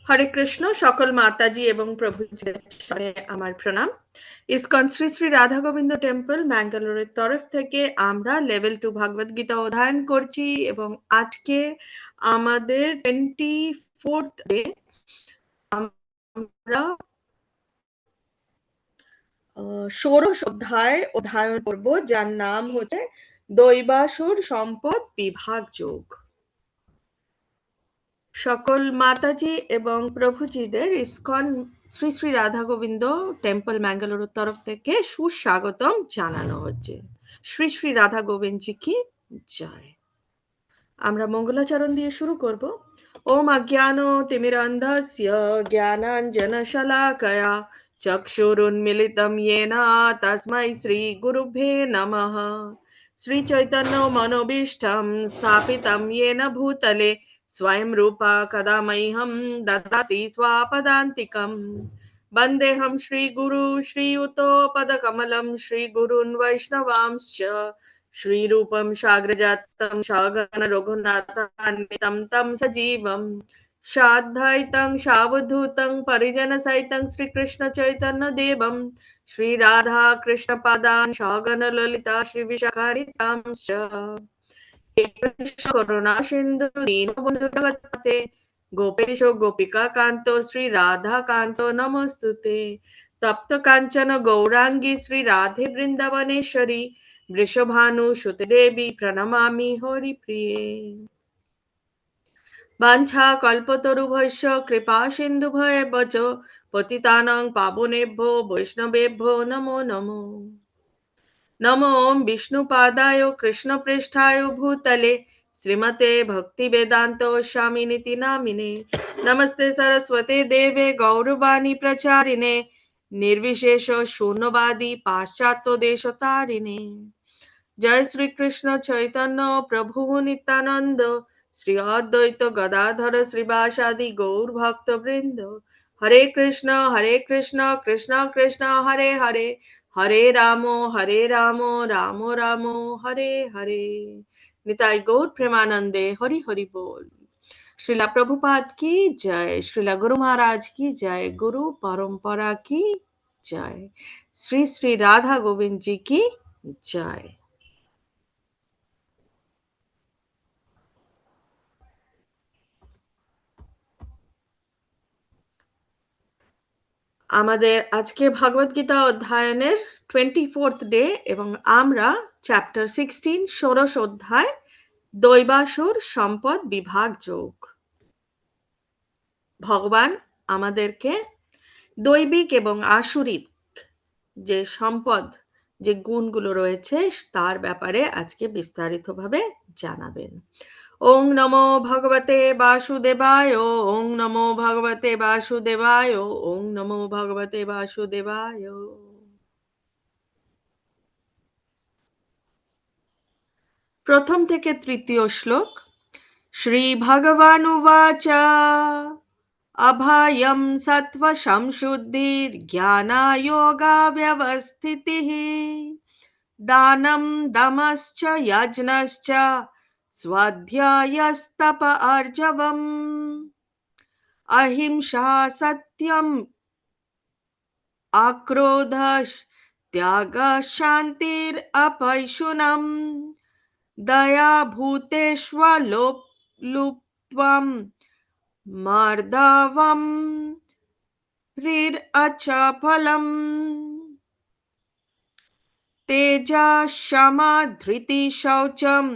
হরে কৃষ্ণ। সকল মাতাজি এবং প্রভুজিদের চরণে আমার প্রণাম। ইসকন শ্রী শ্রী রাধা গোবিন্দ টেম্পল ম্যাঙ্গালোরের তরফ থেকে আমরা লেভেল 2 ভগবদ গীতা অধ্যয়ন করছি এবং আজকে আমাদের 24th ডে। আমরা ষোড়শ অধ্যায় অধ্যয়ন করব, যার নাম হচ্ছে দৈবাসুর সম্পদ বিভাগ যোগ। সকল মাতাজি এবং প্রভুজিদের ইসকন শ্রী শ্রী রাধা গোবিন্দ টেম্পল ম্যাঙ্গালোরের তরফ থেকে সুস্বাগতম জানানো হচ্ছে। শ্রী শ্রী রাধা গোবিন্দজি কি জয়। আমরা মঙ্গলাচরণ দিয়ে শুরু করব। ওম অজ্ঞান তিমিরান্ধস্য জ্ঞানাঞ্জন শলাকয়া চক্ষুরুন্মিলিতম येन তস্मै শ্রী গুরুভ্যে নমঃ। শ্রী চৈতন্য মনোভীষ্টং স্থাপিতম येन ভূতলে स्वयं रूपा कदा मह्यं ददाति स्वापदान्तिकं। वन्देऽहं श्रीगुरु श्रीयुतोपदकमलं श्रीगुरून् वैष्णवांश्च श्रीरूपं साग्रजातं सगण रघुनाथान्वितं तं सजीवं साद्वैतं सावधूतं परिजनसहितं श्रीकृष्णचैतन्यदेवं श्रीराधा कृष्णपादान् सगण ललिता श्रीविशाखान्वितांश्च করুণা সিন্ধু দীনবন্ধু জগৎপতে গোপেশ গোপিকা কান্ত শ্রী রাধা কান্ত নমস্তুতে। তপ্ত কাঞ্চন গৌরাঙ্গী শ্রী রাধে বৃন্দাবনেশ্বরী বৃষভানু সুতে দেবী প্রণমামি হরিপ্রিয়ে। বাঞ্ছা কল্পতরুভ্যশ্চ কৃপা সিন্ধুভ্যেব চ পতিতানাং পাবনেভ্যো বৈষ্ণবেভ্যো নমো নমো। नमो विष्णुपादाय कृष्णपृष्ठाय भूतले श्रीमते भक्तिवेदान्त स्वामिनिति नामिने। नमस्ते सरस्वते देवे गौरवाणी प्रचारिणे निर्विशेष शून्यवादी पाश्चात्य देशतारिणे। जय श्री कृष्ण चैतन्य प्रभु नित्यानंद श्री अद्वैत गदाधर श्रीवासादि गौर भक्त वृंद। हरे कृष्ण कृष्ण कृष्ण हरे हरे हरे राम राम राम हरे हरे। निताई गौर प्रेमानंदे हरि हरि बोल। श्रीला प्रभुपाद की जय। श्रीला गुरु महाराज की जय। गुरु परंपरा की जय। श्री श्री राधा गोविंद जी की जय। আমাদের আজকে ভগবদ গীতা অধ্যয়নের 24th ডে এবং আমরা চ্যাপ্টার 16 ষোড়শ অধ্যায় দৈবাসুর সম্পদ বিভাগ যোগ। ভগবান আমাদেরকে দৈবিক এবং আসুরিক যে সম্পদ, যে গুণগুলো রয়েছে তার ব্যাপারে আজকে বিস্তারিতভাবে জানাবেন। ওং নমো ভগবতে বাসুদেবায়। ওং নমো ভগবতে বাসুদেবায়। ওং নমো ভগবতে বাসুদেবায়। প্রথম থেকে তৃতীয় শ্লোক। শ্রী ভগবানুবাচ अभयं सत्त्वसंशुद्धिर्ज्ञानयोगव्यवस्थितिः दानं दमश्च यज्ञश्च स्वाध्यायस्तप आर्जवम् अहिंसा सत्यम् अक्रोधः त्यागः शान्तिरपैशुनम् दया भूतेष्वलोलुप्त्वम् मार्दवम् हृदचपलम् तेजा क्षमा धृति शौचम्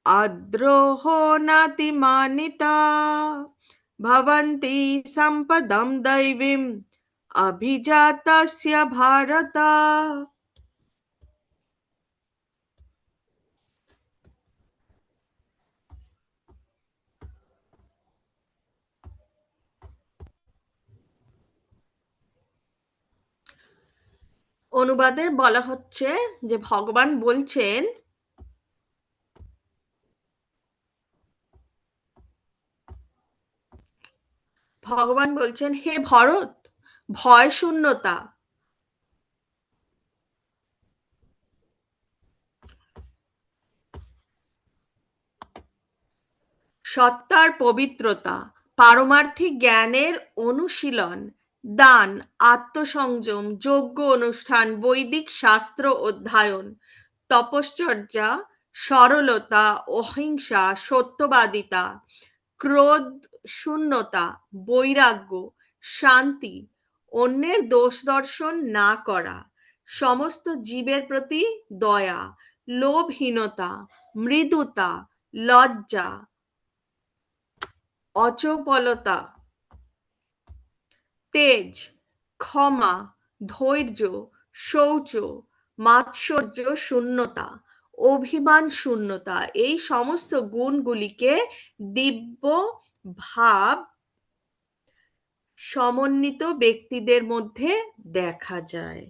अद्रोहो नातिमानिता भवन्ति सम्पदं दैवीम् अभिजातस्य भारत। অনুবাদে বলা হচ্ছে যে ভগবান বলছেন হে ভরত, ভয় শূন্যতা, সত্তার পবিত্রতা, পারমার্থিক জ্ঞানের অনুশীলন, দান, আত্মসংযম, যজ্ঞ অনুষ্ঠান, বৈদিক শাস্ত্র অধ্যয়ন, তপশ্চর্যা, সরলতা, অহিংসা, সত্যবাদিতা, ক্রোধ শূন্যতা, বৈরাগ্য, শান্তি, অন্যের দোষ দর্শন না করা, সমস্ত জীবের প্রতি দয়া, লোভহীনতা, মৃদুতা, লজ্জা, অচপলতা, তেজ, ক্ষমা, ধৈর্য, শৌচ, মাৎসর্য শূন্যতা, অভিমান শূন্যতা, এই সমস্ত গুণগুলিকে দিব্য ভাব সমন্বিত ব্যক্তিদের মধ্যে দেখা যায়।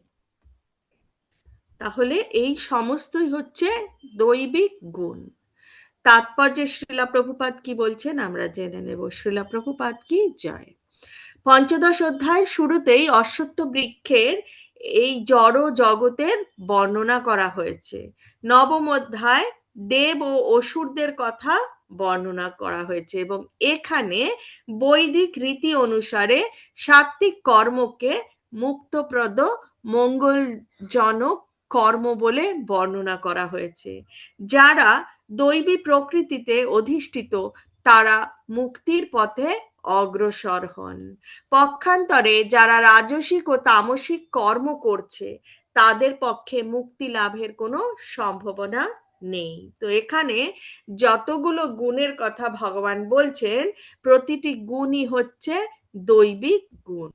তাহলে এই সমস্তই হচ্ছে দৈবিক গুণ। তাৎপর্যে শ্রীলা প্রভুপাদ কি বলছেন আমরা জেনে নেব। শ্রীলা প্রভুপাদ কি জয়। পঞ্চদশ অধ্যায়ের শুরুতেই অশ্বত্থ বৃক্ষের এই জড় জগতের বর্ণনা করা হয়েছে। নবম অধ্যায় দেব ও অসুরদের কথা বর্ণনা করা হয়েছে এবং এখানে বৈদিক রীতি অনুসারে সাত্ত্বিক কর্মকে মুক্তপ্রদ মঙ্গলজনক কর্ম বলে বর্ণনা করা হয়েছে। যারা দৈবী প্রকৃতিতে অধিষ্ঠিত তারা মুক্তির পথে অগ্রসর হন। পক্ষান্তরে যারা রাজসিক ও তামসিক কর্ম করছে তাদের পক্ষে মুক্তি লাভের কোনো সম্ভাবনা নেই। তো এখানে যতগুলো গুণের কথা ভগবান বলছেন প্রতিটি গুণই হচ্ছে দৈবিক গুণ।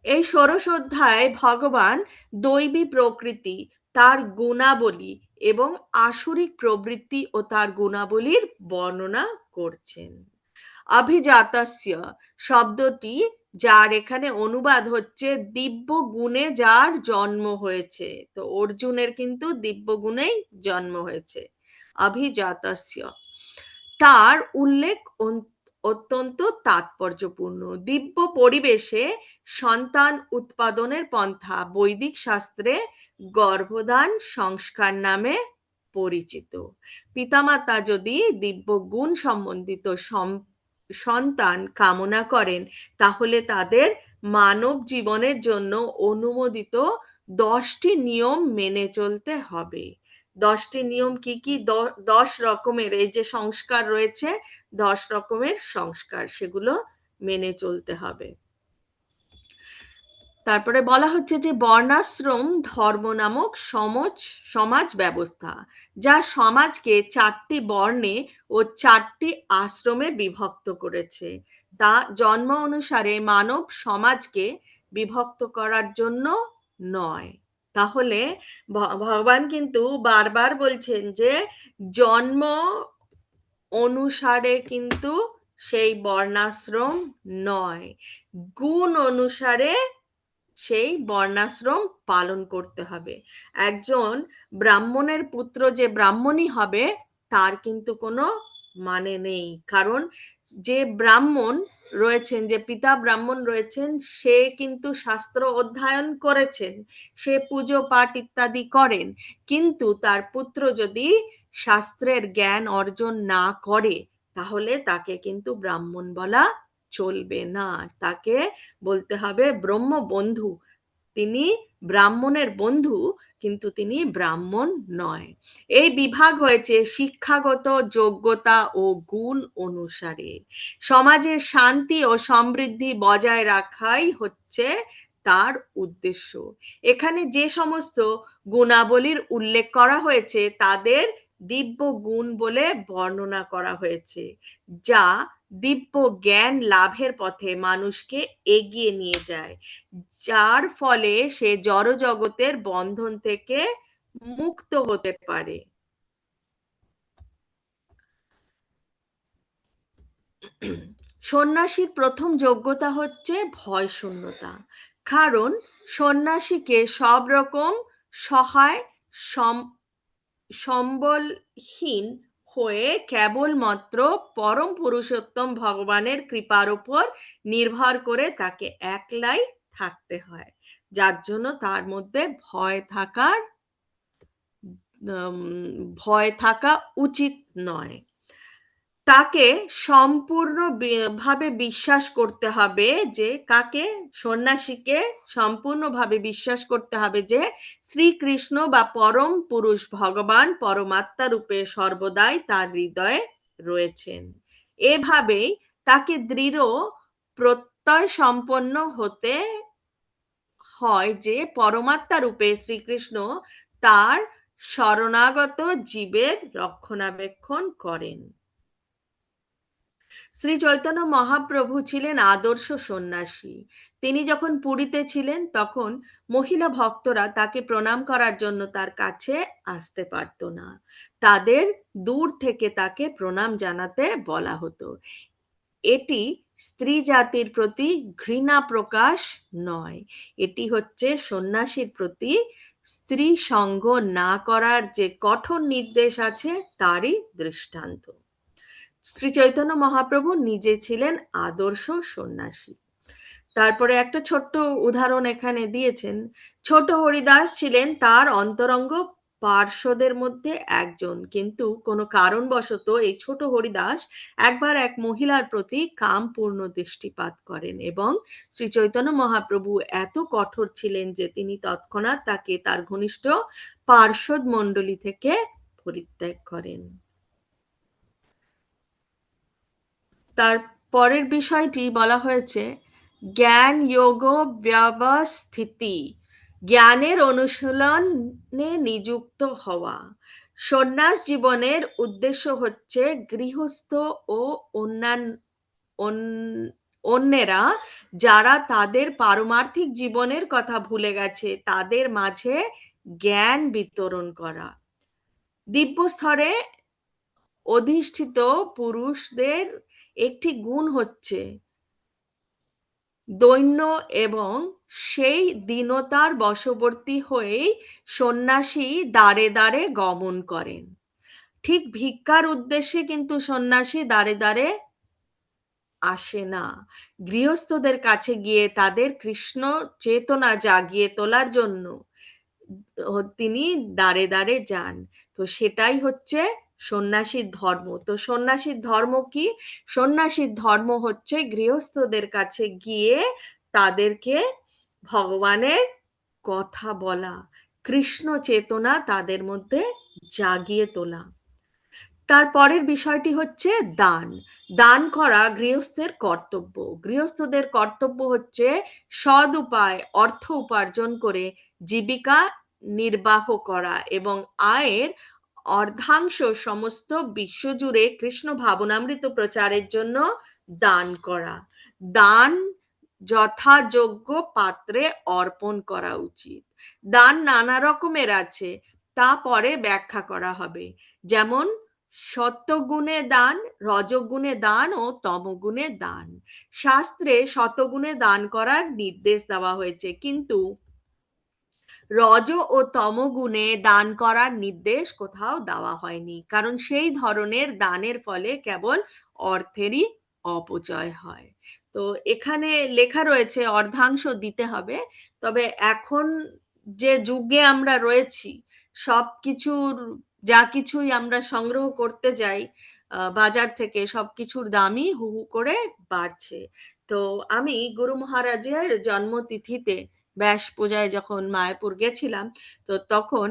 এই ষোড়শ অধ্যায়ে ভগবান দৈবী প্রকৃতি, তার গুণাবলী এবং আসুরিক প্রবৃত্তি ও তার গুণাবলীর বর্ণনা করছেন। অভিজাতস্য শব্দটি, যার এখানে অনুবাদ হচ্ছে দিব্য গুণে যার জন্ম হয়েছে। তো অর্জুনের কিন্তু দিব্য গুণেই জন্ম হয়েছে। অভিজাতস্য, তার উল্লেখ অত্যন্ত তাৎপর্যপূর্ণ। দিব্য পরিবেশে সন্তান উৎপাদনের পন্থা বৈদিক শাস্ত্রে গর্ভধান সংস্কার নামে পরিচিত। পিতামাতা যদি দিব্য গুণ সম্বন্ধিত সন্তান কামনা করেন তাহলে তাদের মানব জীবনের জন্য অনুমোদিত 10টি নিয়ম মেনে চলতে হবে। 10টি নিয়ম কি কি? 10 রকমের এই যে সংস্কার রয়েছে, 10 রকমের সংস্কার, সেগুলো মেনে চলতে হবে। তারপরে বলা হচ্ছে যে বর্ণাশ্রম ধর্ম নামক সমাজ ব্যবস্থা, যা সমাজকে 4টি বর্ণে ও 4টি আশ্রমে বিভক্ত করেছে। তা জন্ম অনুসারে মানব সমাজকে বিভক্ত করার জন্য নয়। তাহলে ভগবান কিন্তু বারবার বলছেন যে জন্ম অনুসারে কিন্তু সেই বর্ণাশ্রম নয়, গুণ অনুসারে সেই বর্ণাশ্রম পালন করতে হবে। একজন ব্রাহ্মণের পুত্র যে ব্রাহ্মণই হবে তার কিন্তু কোনো মানে নেই, কারণ যে ব্রাহ্মণ রয়েছেন, যে পিতা ব্রাহ্মণ রয়েছেন, সে কিন্তু শাস্ত্র অধ্যয়ন করেছেন, সে পুজো পাঠ ইত্যাদি করেন, কিন্তু তার পুত্র যদি শাস্ত্রের জ্ঞান অর্জন না করে তাহলে তাকে কিন্তু ব্রাহ্মণ বলা চলবে না, তাকে বলতে হবে ব্রহ্মবন্ধু। তিনি ব্রাহ্মণের বন্ধু কিন্তু তিনি ব্রাহ্মণ নয়। এই বিভাগ হয়েছে শিক্ষাগত যোগ্যতা ও গুণ অনুসারে। সমাজের শান্তি ও সমৃদ্ধি বজায় রাখাই হচ্ছে তার উদ্দেশ্য। এখানে যে সমস্ত গুণাবলীর উল্লেখ করা হয়েছে তাদের দিব্য গুণ বলে বর্ণনা করা হয়েছে, যা দিব্য জ্ঞান লাভের পথে মানুষকে এগিয়ে নিয়ে যায়, যার ফলে সে জড় জগতের বন্ধন থেকে মুক্ত হতে পারে। সন্ন্যাসীর প্রথম যোগ্যতা হচ্ছে ভয় শূন্যতা, কারণ সন্ন্যাসীকে সব রকম সহায় সম্বলহীন হয়ে কেবলমাত্র পরম পুরুষোত্তম ভগবানের কৃপার উপর নির্ভর করে তাকে একলাই থাকতে হয়, যার জন্য তার মধ্যে ভয় থাকা উচিত নয়। তাকে সম্পূর্ণ ভাবে বিশ্বাস করতে হবে যে কাকে, সন্ন্যাসীকে সম্পূর্ণভাবে বিশ্বাস করতে হবে যে শ্রীকৃষ্ণ বা পরম পুরুষ ভগবান পরমাত্মা রূপে সর্বদাই তার হৃদয়ে রয়েছেন। এভাবেই তাকে দৃঢ় প্রত্যয় সম্পন্ন হতে হয় যে পরমাত্মা রূপে শ্রীকৃষ্ণ তার শরণাগত জীবের রক্ষণাবেক্ষণ করেন। শ্রী চৈতন্য মহাপ্রভু ছিলেন আদর্শ সন্ন্যাসী। তিনি যখন পুরীতে ছিলেন তখন মহিলা ভক্তরা তাকে প্রণাম করার জন্য তার কাছে আসতে পারত না। তাদের দূর থেকে তাকে প্রণাম জানাতে বলা হতো। এটি স্ত্রী জাতির প্রতি ঘৃণা প্রকাশ নয়, এটি হচ্ছে সন্ন্যাসীর প্রতি স্ত্রী সঙ্গ না করার যে কঠোর নির্দেশ আছে তারই দৃষ্টান্ত। শ্রী চৈতন্য মহাপ্রভু নিজে ছিলেন আদর্শ সন্ন্যাসী। তারপরে একটা ছোট্ট উদাহরণ এখানে দিয়েছেন। ছোট হরিদাস ছিলেন তার অন্তরঙ্গ পার্শ্বদের মধ্যে একজন, কিন্তু কোনো কারণবশত এই ছোট হরিদাস একবার এক মহিলার প্রতি কামপূর্ণ দৃষ্টিপাত করেন এবং শ্রী চৈতন্য মহাপ্রভু এত কঠোর ছিলেন যে তিনি তৎক্ষণাৎ তাকে তার ঘনিষ্ঠ পার্শ্বদ মণ্ডলী থেকে পরিত্যাগ করেন। তার পরের বিষয়টি বলা হয়েছে জ্ঞান যোগ ব্যবস্থিতি, জ্ঞানের অনুশীলনে নিযুক্ত হওয়া। সন্ন্যাস জীবনের উদ্দেশ্য হচ্ছে গৃহস্থ ও অন্যেরা যারা তাদের পারমার্থিক জীবনের কথা ভুলে গেছে তাদের মাঝে জ্ঞান বিতরণ করা। দিব্য স্তরে অধিষ্ঠিত পুরুষদের একটি গুণ হচ্ছে দৈন্য এবং সেই দীনতার বশবর্তী হয়েই সন্ন্যাসী দ্বারে দ্বারে গমন করেন। ঠিক ভিক্ষার উদ্দেশ্যে কিন্তু সন্ন্যাসী দ্বারে দ্বারে আসে না, গৃহস্থদের কাছে গিয়ে তাদের কৃষ্ণ চেতনা জাগিয়ে তোলার জন্য তিনি দ্বারে দ্বারে যান। তো সেটাই হচ্ছে সন্ন্যাসীর ধর্ম। তো সন্ন্যাসীর ধর্ম কি? সন্ন্যাসীর ধর্ম হচ্ছে গৃহস্থদের কাছে গিয়ে তাদেরকে ভগবানের কথা বলা, কৃষ্ণ চেতনা তাদের মধ্যে জাগিয়ে তোলা। তারপরের বিষয়টি হচ্ছে দান। দান করা গৃহস্থের কর্তব্য। গৃহস্থদের কর্তব্য হচ্ছে সৎ উপায় অর্থ উপার্জন করে জীবিকা নির্বাহ করা এবং আয়ের অর্ধাংশ সমস্ত বিশ্বজুড়ে কৃষ্ণ ভাবনামৃত প্রচারের জন্য দান করা। দান যথাযোগ্য পাত্রে অর্পণ করা উচিত। দান নানা রকমের আছে, তা পরে ব্যাখ্যা করা হবে। যেমন সত্যগুণে দান, রজগুণে দান ও তমগুণে দান। শাস্ত্রে শতগুণে দান করার নির্দেশ দেওয়া হয়েছে, কিন্তু রজ ও তমগুণে দান করার নির্দেশ কোথাও দেওয়া হয়নি, কারণ সেই ধরনের দানের ফলে কেবল অর্থেরই অপচয় হয়। তো এখানে লেখা রয়েছে অর্ধাংশ দিতে হবে, তবে এখন যে যুগে আমরা রয়েছি সব কিছুর যা কিছুই আমরা সংগ্রহ করতে যাই বাজার থেকে সব কিছুর দামই হু হু করে বাড়ছে। তো আমি গুরু মহারাজের জন্মতিথিতে ব্যাস পূজায় যখন মায়াপুর গেছিলাম, তো তখন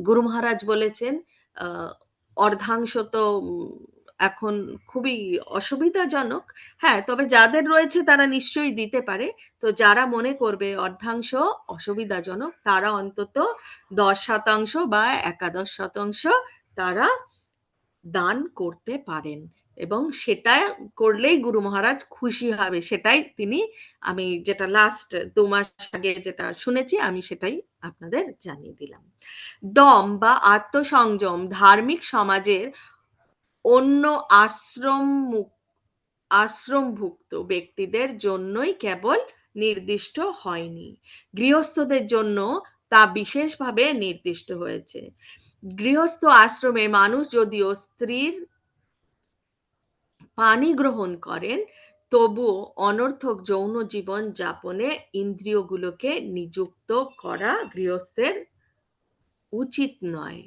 গুরু মহারাজ বলেছেন অর্ধাংশ তো এখন খুবই অসুবিধাজনক। হ্যাঁ, তবে যাদের রয়েছে তারা নিশ্চয়ই দিতে পারে। তো যারা মনে করবে অর্ধাংশ অসুবিধাজনক তারা অন্তত 10% বা 11% তারা দান করতে পারেন এবং সেটা করলেই গুরু মহারাজ খুশি হবে। সেটাই তিনি, আমি যেটা লাস্ট 2 মাস আগে যেটা শুনেছি আমি সেটাই আপনাদের জানিয়ে দিলাম। দম বা আত্মসংযম ধার্মিক সমাজের অন্য আশ্রমভুক্ত ব্যক্তিদের জন্যই কেবল নির্দিষ্ট হয়নি, গৃহস্থদের জন্য তা বিশেষভাবে নির্দিষ্ট হয়েছে। গৃহস্থ আশ্রমে মানুষ যদিও স্ত্রীর পানি গ্রহণ করেন, তবুও অনর্থক যৌন জীবন যাপনে ইন্দ্রিয়গুলোকে নিযুক্ত করা গৃহস্থের উচিত নয়।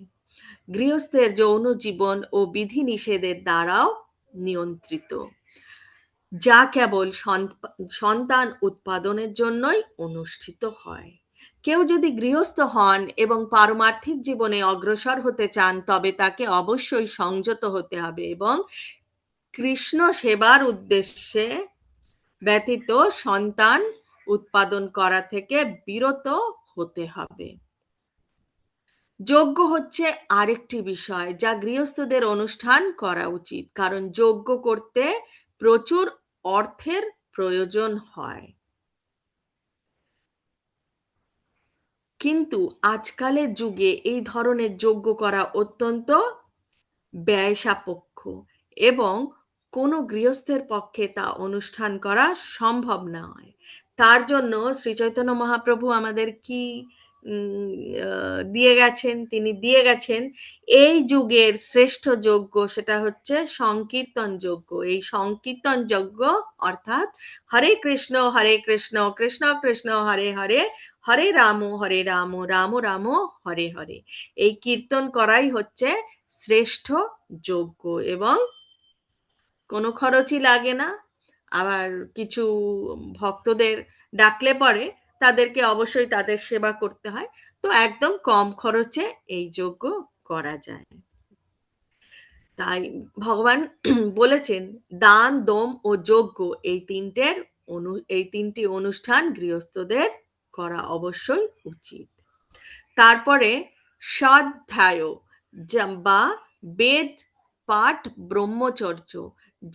গৃহস্থের যৌন জীবন ও বিধিনিষেধের দ্বারাও নিয়ন্ত্রিত, যা কেবল সন্তান উৎপাদনের জন্যই অনুষ্ঠিত হয়। কেউ যদি গৃহস্থ হন এবং পারমার্থিক জীবনে অগ্রসর হতে চান, তবে তাকে অবশ্যই সংযত হতে হবে এবং কৃষ্ণ সেবার উদ্দেশ্যে ব্যতীত সন্তান উৎপাদন করা থেকে বিরত হতে হবে। যজ্ঞ হচ্ছে আরেকটি বিষয় যা গৃহস্থদের অনুষ্ঠান করা উচিত, কারণ যজ্ঞ করতে প্রচুর অর্থের প্রয়োজন হয়। কিন্তু আজকালের যুগে এই ধরনের যজ্ঞ করা অত্যন্ত ব্যয়সাপেক্ষ এবং কোনো গৃহস্থের পক্ষে তা অনুষ্ঠান করা সম্ভব নয়। তার জন্য শ্রী চৈতন্য মহাপ্রভু আমাদের কি দিয়ে গেছেন? তিনি দিয়ে গেছেন এই যুগের শ্রেষ্ঠ যজ্ঞ, সেটা হচ্ছে সংকীর্তন যজ্ঞ। এই সংকীর্তন যজ্ঞ অর্থাৎ হরে কৃষ্ণ কৃষ্ণ কৃষ্ণ হরে হরে, হরে রাম রাম রাম হরে হরে। এই কীর্তন করাই হচ্ছে শ্রেষ্ঠ যজ্ঞ এবং কোনো খরচই লাগে না। আবার কিছু ভক্তদের ডাকলে পরে তাদেরকে অবশ্যই তাদের সেবা করতে হয়, তো একদম কম খরচে এই যজ্ঞ করা যায়। তাই ভগবান বলেছেন দান, দম ও যজ্ঞ এই তিনটি অনুষ্ঠান গৃহস্থদের করা অবশ্যই উচিত। তারপরে স্বাধ্যায় বা বেদ পাঠ ব্রহ্মচর্য,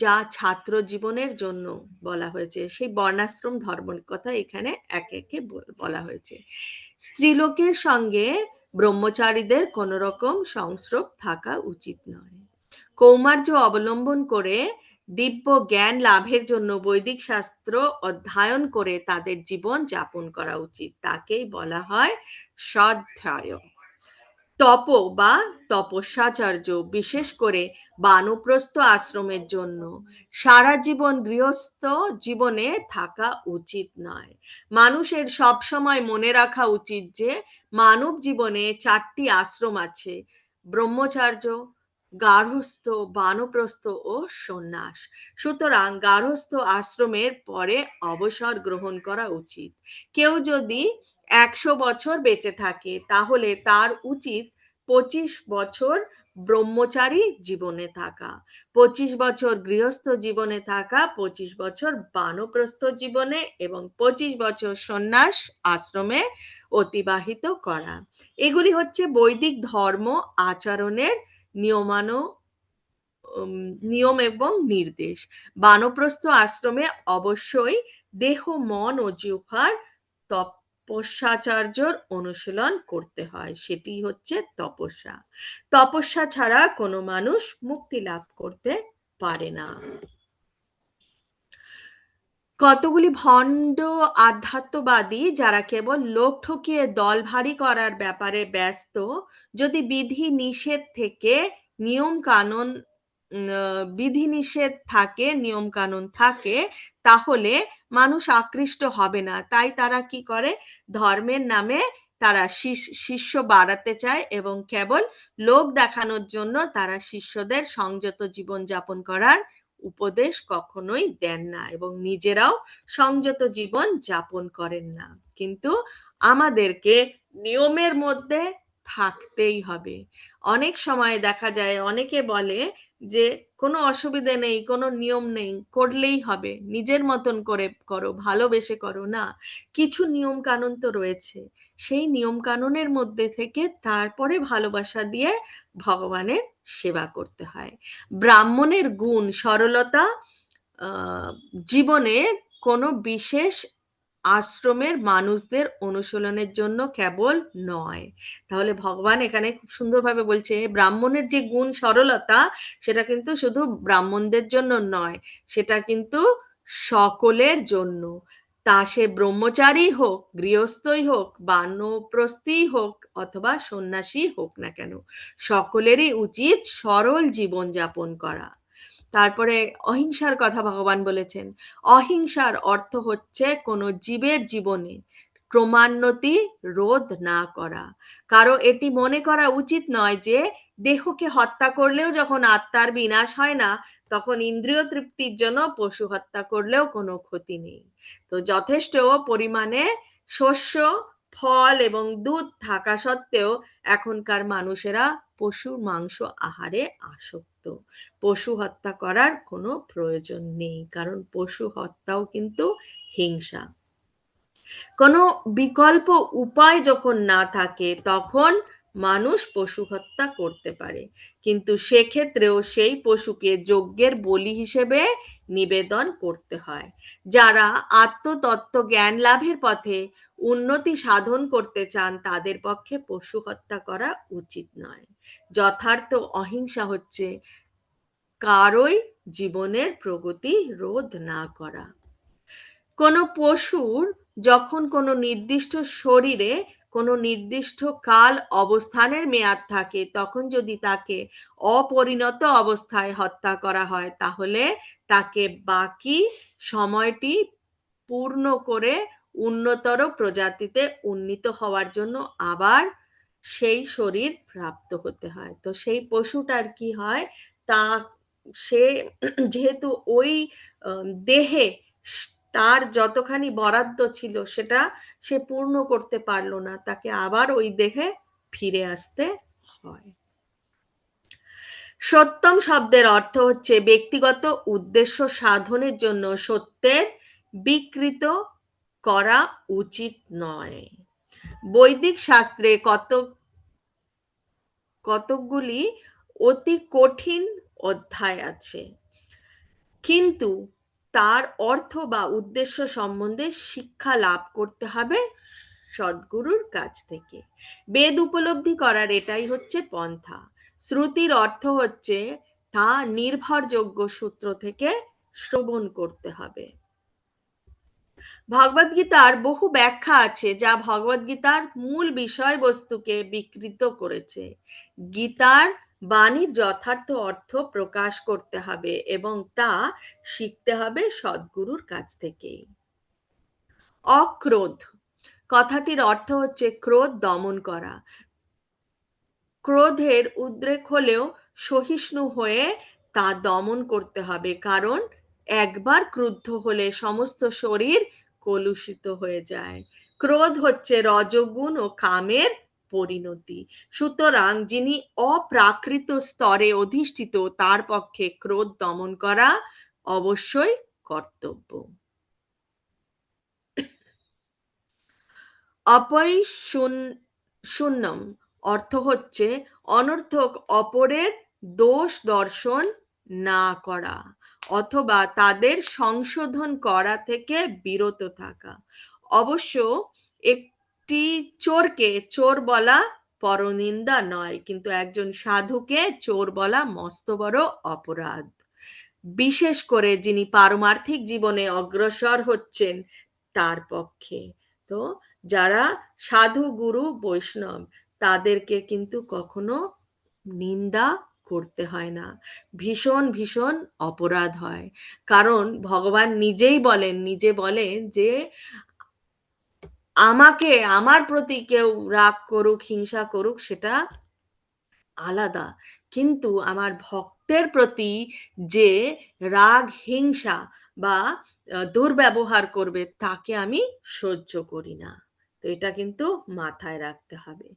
যা ছাত্র জীবনের জন্য বলা হয়েছে। সেই বর্ণাশ্রম ধর্মের কথা এখানে একে একে বলা হয়েছে। স্ত্রীলোকের সঙ্গে ব্রহ্মচারীদের কোন রকম সংস্রব থাকা উচিত নয়। কৌমার্য অবলম্বন করে দিব্য জ্ঞান লাভের জন্য বৈদিক শাস্ত্র অধ্যয়ন করে তাদের জীবন যাপন করা উচিত। তাকেই বলা হয় স্বাধ্যায়। তপ বা তপস্যাচার্য, বিশেষ করে বানপ্রস্থ আশ্রমের জন্য সারা জীবন গৃহস্থ জীবনে থাকা উচিত নয়। মানুষের সব সময় মনে রাখা উচিত যে মানব জীবনে 4টি আশ্রম আছে: ব্রহ্মচার্য, গার্হস্থ, বানপ্রস্থ ও সন্ন্যাস। সুতরাং গার্হস্থ আশ্রমের পরে অবসর গ্রহণ করা উচিত। কেউ যদি 100 বছর বেঁচে থাকে, তাহলে তার উচিত 25 বছর ব্রহ্মচারী জীবনে থাকা, 25 বছর গৃহস্থ জীবনে থাকা, 25 বছর বানপ্রস্থ জীবনে এবং 25 বছর সন্ন্যাস আশ্রমে অতিবাহিত করা। এগুলি হচ্ছে বৈদিক ধর্ম আচরণের নিয়ম এবং নির্দেশ। বানপ্রস্থ আশ্রমে অবশ্যই দেহ, মন ও জিহ্বার তপস্যাচার্যর অনুশীলন করতে হয়, সেটি হচ্ছে তপস্যা। তপস্যা ছাড়া কোনো মানুষ মুক্তি লাভ করতে পারে না। কতগুলি ভণ্ড আধ্যাত্মবাদী যারা কেবল লোক ঠকিয়ে দল ভারী করার ব্যাপারে ব্যস্ত, যদি বিধি নিষেধ থেকে নিয়ম কানুন নিয়ম কানুন থাকে, তাহলে মানুষ আকৃষ্ট হবে না। তাই তারা কি করে? ধর্মের নামে তারা শিষ্য বাড়াতে চায় এবং কেবল লোক দেখানোর জন্য তারা শিষ্যদের সংযত জীবন যাপন করার উপদেশ কখনোই দেন না এবং নিজেরাও সংযত জীবন যাপন করেন না। কিন্তু আমাদেরকে নিয়মের মধ্যে থাকতেই হবে। অনেক সময় দেখা যায় অনেকে বলে যে কোনো অসুবিধে নেই, কোনো নিয়ম নেই, করলেই হবে, নিজের মতন করে করো, ভালোবেসে করো। না, কিছু নিয়ম কানুন তো রয়েছে, সেই নিয়ম কানুনের মধ্যে থেকে তারপরে ভালোবাসা দিয়ে ভগবানের সেবা করতে হয়। ব্রাহ্মণের গুণ সরলতা জীবনের কোনো বিশেষ আশ্রমের মানুষদের অনুশীলনের জন্য কেবল নয়। তাহলে ভগবান এখানে খুব সুন্দরভাবে বলছে ব্রাহ্মণের যে গুণ সরলতা, সেটা কিন্তু শুধু ব্রাহ্মণদের জন্য নয়, সেটা কিন্তু সকলের জন্য। তা সে ব্রহ্মচারী হোক, গৃহস্থই হোক, বানপ্রস্থই হোক অথবা সন্ন্যাসী হোক না কেন, সকলেরই উচিত সরল জীবন যাপন করা। তারপরে অহিংসার কথা ভগবান বলেছেন। অহিংসার অর্থ হচ্ছে কোনো জীবের জীবনে ক্রমান্বতি রোধ না করা। কারো এটি মনে করা উচিত নয় যে দেহকে হত্যা করলেও যখন আত্মার বিনাশ হয় না, তখন ইন্দ্রিয় তৃপ্তির জন্য পশু হত্যা করলেও কোনো ক্ষতি নেই। তো যথেষ্ট পরিমাণে শস্য, ফল এবং দুধ থাকা সত্ত্বেও এখনকার মানুষেরা পশুর মাংস আহারে আসক্ত। পশু হত্যা করার কোনো প্রয়োজন নেই, কারণ পশু হত্যাও কিন্তু হিংসা। কোনো বিকল্প উপায় যখন না থাকে তখন মানুষ পশু হত্যা করতে পারে, কিন্তু সেক্ষেত্রেও সেই পশুকে যজ্ঞের বলি হিসেবে নিবেদন করতে হয়। যারা আত্মতত্ত্ব জ্ঞান লাভের পথে উন্নতি সাধন করতে চান তাদের পক্ষে পশু হত্যা করা উচিত নয়। যথার্থ অহিংসা হচ্ছে কারোই জীবনের প্রগতি রোধ না করা। কোনো পশুর যখন কোনো নির্দিষ্ট শরীরে কোনো নির্দিষ্ট কাল অবস্থানের মেয়াদ থাকে, তখন যদি তাকে অপরিণত অবস্থায় হত্যা করা হয়, তাহলে তাকে বাকি সময়টি পূর্ণ করে উন্নতর প্রজাতিতে উন্নীত হওয়ার জন্য আবার সেই শরীর প্রাপ্ত হতে হয়। তো সেই পশুটার কি হয়, তা সে যেহেতু ওই দেহে তার যতখানি বরাদ্দ ছিল সেটা সে পূর্ণ করতে পারলো না, তাকে আবার ওই দেহে ফিরে আসতে হয়। সত্যম শব্দের অর্থ হচ্ছে ব্যক্তিগত উদ্দেশ্য সাধনের জন্য সত্যের বিকৃত করা উচিত নয়। বৈদিক শাস্ত্রে কতকগুলি অতি কঠিন অধ্যায় আছে, কিন্তু তার অর্থ বা উদ্দেশ্য সম্বন্ধে শিক্ষা লাভ করতে হবে সদ্গুরুর কাছ থেকে। বেদ উপলব্ধি করার এটাই হচ্ছে পন্থা। শ্রুতির অর্থ হচ্ছে তা নির্ভরযোগ্য সূত্র থেকে শ্রবণ করতে হবে। ভগবদ্গীতার বহু ব্যাখ্যা আছে যা ভগবদ্গীতার মূল বিষয়বস্তুকে বিকৃত করেছে। গীতার বাণীর যথার্থ অর্থ প্রকাশ করতে হবে এবং তা শিখতে হবে সদ্গুরুর কাছ থেকেই। অক্রোধ কথাটির অর্থ হচ্ছে ক্রোধ দমন করা। ক্রোধের উদ্রেক হলেও সহিষ্ণু হয়ে তা দমন করতে হবে, কারণ একবার ক্রুদ্ধ হলে সমস্ত শরীর কলুষিত হয়ে যায়। ক্রোধ হচ্ছে রজগুণ ও কামের পরিণতি। সুতরাং যিনি অপ্রাকৃত স্তরে অধিষ্ঠিত তার পক্ষে ক্রোধ দমন করা অবশ্যই কর্তব্য। অপৈ শূন্যম অর্থ হচ্ছে অনর্থক অপরের দোষ দর্শন না করা অথবা তাদের সংশোধন করা থেকে বিরত থাকা। অবশ্য একটি চোরকে চোর বলা পরনিন্দা নয়, কিন্তু একজন সাধুকে চোর বলা মস্ত বড় অপরাধ, বিশেষ করে যিনি পারমার্থিক জীবনে অগ্রসর হচ্ছেন তার পক্ষে। তো যারা সাধু, গুরু, বৈষ্ণব তাদেরকে কিন্তু কখনো নিন্দা করতে হয় না, ভীষণ ভীষণ অপরাধ হয়। কারণ ভগবান নিজে বলেন যে আমাকে আমার প্রতি কেউ রাগ করুক, হিংসা করুক সেটা আলাদা, কিন্তু আমার ভক্তের প্রতি যে রাগ, হিংসা বা দুর্ব্যবহার করবে তাকে আমি সহ্য করি না। তো এটা কিন্তু মাথায় রাখতে হবে।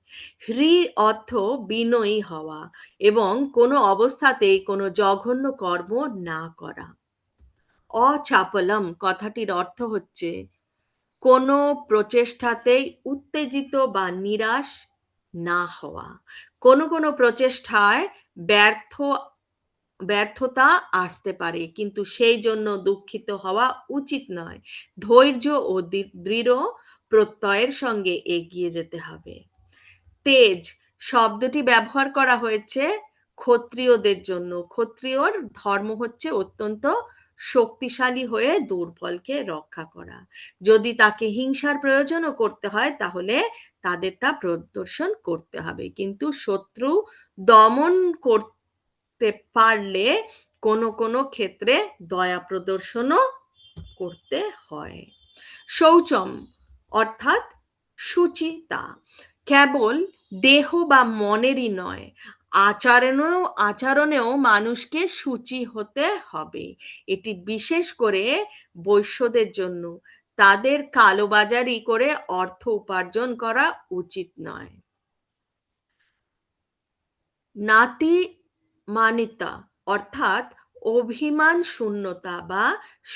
হ্রি অর্থ বিনয়ী হওয়া এবং কোনো অবস্থাতেই কোনো জঘন্য কর্ম না করা। অচাপলম কথাটির অর্থ হচ্ছে কোনো প্রচেষ্টাতেই উত্তেজিত বা নিরাশ না হওয়া। কোনো কোনো প্রচেষ্টায় ব্যর্থতা আসতে পারে, কিন্তু সেই জন্য দুঃখিত হওয়া উচিত নয়। ধৈর্য ও দৃঢ় প্রত্যয়ের সঙ্গে এগিয়ে যেতে হবে। তেজ শব্দটি ব্যবহার করা হয়েছে ক্ষত্রিয়দের জন্য। ক্ষত্রিয়র ধর্ম হচ্ছে অত্যন্ত শক্তিশালী হয়ে দুর্বলকে রক্ষা করা। যদি তাকে হিংসার প্রয়োজনও করতে হয় তাহলে তাদের তা প্রদর্শন করতে হবে, কিন্তু শত্রু দমন করতে পারলে কোনো কোনো ক্ষেত্রে দয়া প্রদর্শনও করতে হয়। শৌচম অর্থাৎ সুচিতা কেবল দেহ বা মনেরই নয়, আচরণেও মানুষকে শুচি হতে হবে। এটি বিশেষ করে বৈশ্যদের জন্য। তাদের কালোবাজারি করে অর্থ উপার্জন করা উচিত নয়। নাতিমানিতা অর্থাৎ অভিমান শূন্যতা বা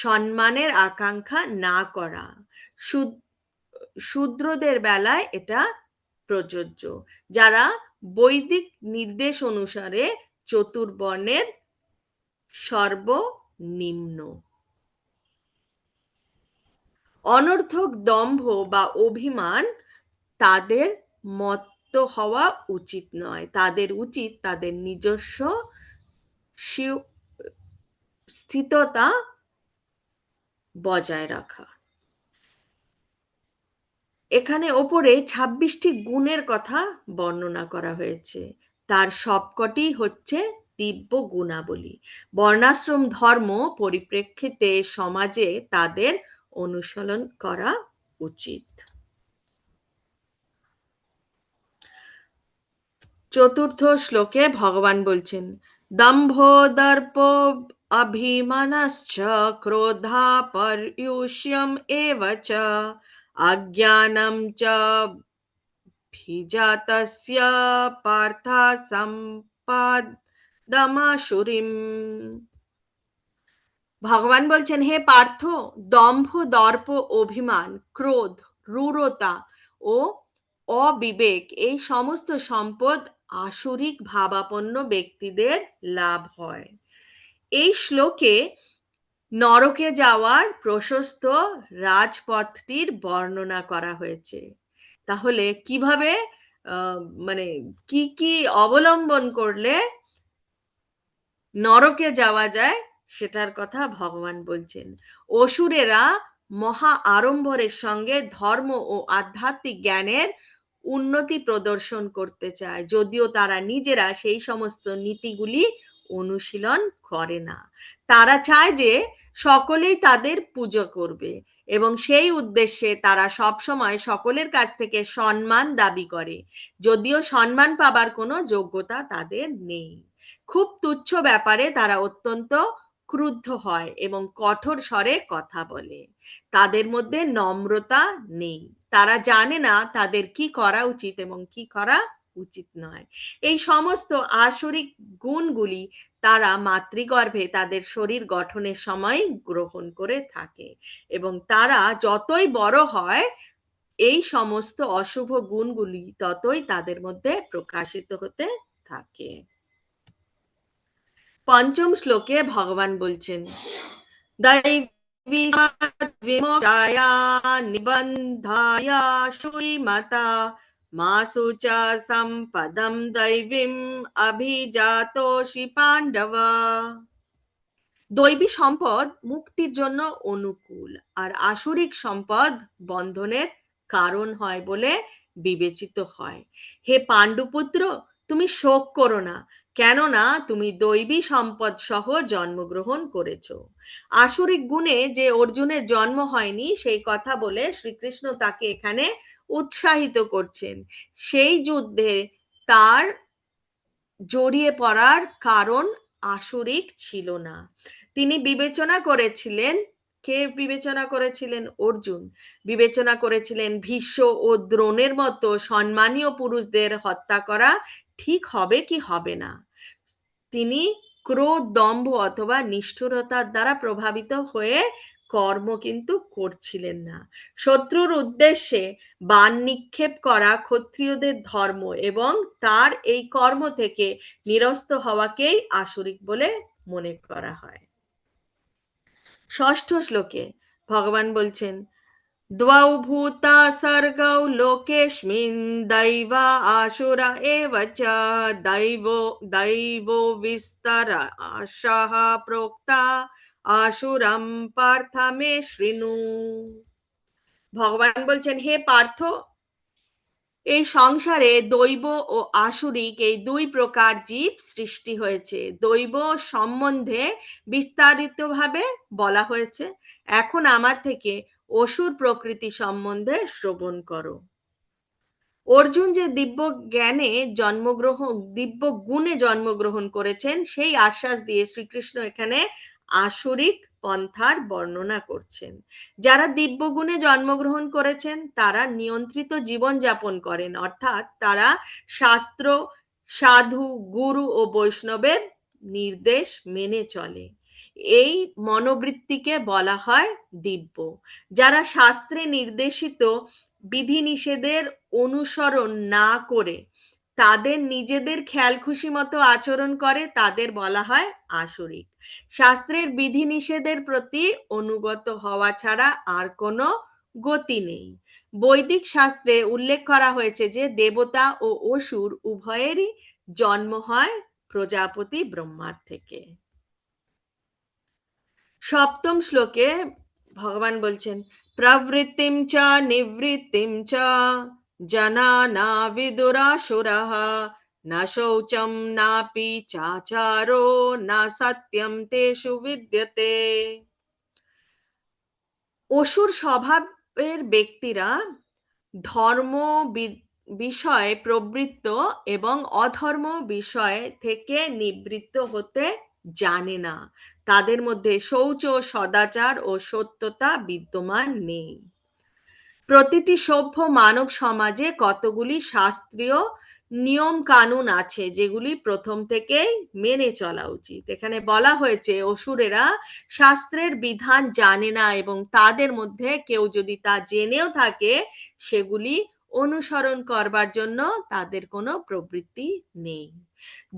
সম্মানের আকাঙ্ক্ষা না করা, শূদ্রদের বেলায় এটা প্রযোজ্য, যারা বৈদিক নির্দেশ অনুসারে চতুর্বর্ণের সর্বনিম্ন। অনর্থক দম্ভ বা অভিমান তাদের মত্ত হওয়া উচিত নয়। তাদের উচিত তাদের নিজস্ব স্থিততা বজায় রাখা। এখানে ওপরে ২৬টি গুণের কথা বর্ণনা করা হয়েছে। তার সবকটি হচ্ছে দিব্য গুণাবলী। বর্ণাশ্রম ধর্ম পরিপ্রেক্ষিতে সমাজে তাদের অনুসরণ করা উচিত। চতুর্থ শ্লোকে ভগবান বলছেন, দম্ভ দর্প অভিমানশ্চ ক্রোধা পর্যুষ্যম এব চ অজ্ঞানম চ ভিজাতস্য পার্থ সম্পদমাসুরিম। ভগবান বলছেন, হে পার্থ, দম্ভ দর্প অভিমান ক্রোধ রূঢ়তা ও অবিবেক এই সমস্ত সম্পদ আসুরিক ভাবাপন্ন ব্যক্তিদের লাভ হয়। এই শ্লোকে নরকে যাওয়ার প্রশস্ত রাজপথটির বর্ণনা করা হয়েছে। তাহলে কিভাবে মানে কি কি অবলম্বন করলে নরকে যাওয়া যায় সেটার কথা ভগবান বলছেন। অসুরেরা মহা আড়ম্বরের সঙ্গে ধর্ম ও আধ্যাত্মিক জ্ঞানের উন্নতি প্রদর্শন করতে চায়, যদিও তারা নিজেরা সেই সমস্ত নীতিগুলি অনুশীলন করে না। তারা চায় যে সকলেই তাদের পুজো করবে এবং সেই উদ্দেশ্যে তারা সবসময় সকলের কাছ থেকে সম্মান দাবি করে, যদিও সম্মান পাবার কোনো যোগ্যতা তাদের নেই। খুব তুচ্ছ ব্যাপারে তারা অত্যন্ত ক্রুদ্ধ হয় এবং কঠোর স্বরে কথা বলে। তাদের মধ্যে নম্রতা নেই। তারা জানে না তাদের কি করা উচিত এবং কি করা উচিত নয়। এই সমস্ত আসরিক গুণগুলি তারা মাতৃগর্ভে তাদের শরীর গঠনের সময় গ্রহণ করে থাকে এবং তারা যতই বড় হয় এই সমস্ত অশুভ গুণগুলি ততই তাদের মধ্যে প্রকাশিত হতে থাকে। পঞ্চম শ্লোকে ভগবান বলছেন, দৈবী বিমোক্ষায় নিবন্ধায় সুমতা মাসু চ সম্পদম দৈবীম অভিজাতোষি পাণ্ডব। দৈবী সম্পদ মুক্তির জন্য অনুকূল আর আসুরিক সম্পদ বন্ধনের কারণ হয় বলে বিবেচিত হয়। হে পাণ্ডুপুত্র, তুমি শোক করো না, কেননা তুমি দৈবী সম্পদ সহ জন্মগ্রহণ করেছ। আসুরিক গুণে যে অর্জুনের জন্ম হয়নি সেই কথা বলে শ্রীকৃষ্ণ তাকে এখানে উৎসাহিত করছেন। সেই যুদ্ধে তার জড়িয়ে পড়ার কারণ আসুরিক ছিল না। তিনি বিবেচনা করেছিলেন, কে বিবেচনা করেছিলেন? অর্জুন বিবেচনা করেছিলেন ভীষ্ম ও দ্রোণের মতো সম্মানীয় পুরুষদের হত্যা করা ঠিক হবে কি হবে না। তিনি ক্রোধ দম্ভ অথবা নিষ্ঠুরতার দ্বারা প্রভাবিত হয়ে কর্ম কিন্তু করছিলেন না। শত্রুর উদ্দেশ্যে বাণ নিক্ষেপ করা ক্ষত্রিয়দের ধর্ম এবং তার এই কর্ম থেকে নিরস্ত হওয়াকেই আসুরিক বলে মনে করা হয়। ষষ্ঠ শ্লোকে ভগবান বলছেন, দ্বৌ ভূতা সর্গৌ লোকেস্মিন দৈবা আসুরা এব চ দৈবো বিস্তরাশঃ প্रोक्ता আসুরম পার্থ মে শৃণু। ভগবান বলছেন, হে পার্থ, এই সংসারে দৈব ও আসুরিক এই দুই প্রকার জীব সৃষ্টি হয়েছে। দৈব সম্বন্ধে বিস্তারিতভাবে বলা হয়েছে। এখন আমার থেকে অসুর প্রকৃতি সম্বন্ধে শ্রবণ করো। অর্জুন যে দিব্য গুণে জন্মগ্রহণ করেছেন সেই আশ্বাস দিয়ে শ্রীকৃষ্ণ এখানে আসুরিক পন্থার বর্ণনা করছেন। যারা দিব্য গুণে জন্মগ্রহণ করেছেন তারা নিয়ন্ত্রিত জীবন যাপন করেন, অর্থাৎ তারা শাস্ত্র, সাধু, গুরু ও বৈষ্ণবের নির্দেশ মেনে চলে। এই মনোবৃত্তিকে বলা হয় দিব্য। যারা শাস্ত্রে নির্দেশিত বিধিনিষেধের অনুসরণ না করে তাদের নিজেদের খেয়াল খুশি মতো আচরণ করে তাদের বলা হয় আসরিক। শাস্ত্রের বিধিনিষেধের প্রতি অনুগত হওয়া ছাড়া আর কোনো গতি নেই। বৈদিক শাস্ত্রে উল্লেখ করা হয়েছে যে দেবতা ও অসুর উভয়েরই জন্ম হয় প্রজাপতি ব্রহ্মার থেকে। সপ্তম শ্লোকে ভগবান বলছেন, প্রবৃত্তিম চ নিবৃত্তিম চ জনা না বিদুরাসুরঃ না শৌচম নাপি চাচারো না সত্যম তেষু বিদ্যতে। অসুর স্বভাবের ব্যক্তিরা ধর্ম বিষয়ে প্রবৃত্ত এবং অধর্ম বিষয় থেকে নিবৃত্ত হতে জানে না। তাদের মধ্যে শৌচ, সদাচার ও সত্যতা বিদ্যমান নেই। প্রতিটি সভ্য মানব সমাজে কতগুলি শাস্ত্রীয় নিয়ম কানুন আছে যেগুলি প্রথম থেকেই মেনে চলা উচিত। এখানে বলা হয়েছে অসুরেরা শাস্ত্রের বিধান জানে না এবং তাদের মধ্যে কেউ যদি তা জেনেও থাকে সেগুলি অনুসরণ করবার জন্য তাদের কোনো প্রবৃত্তি নেই।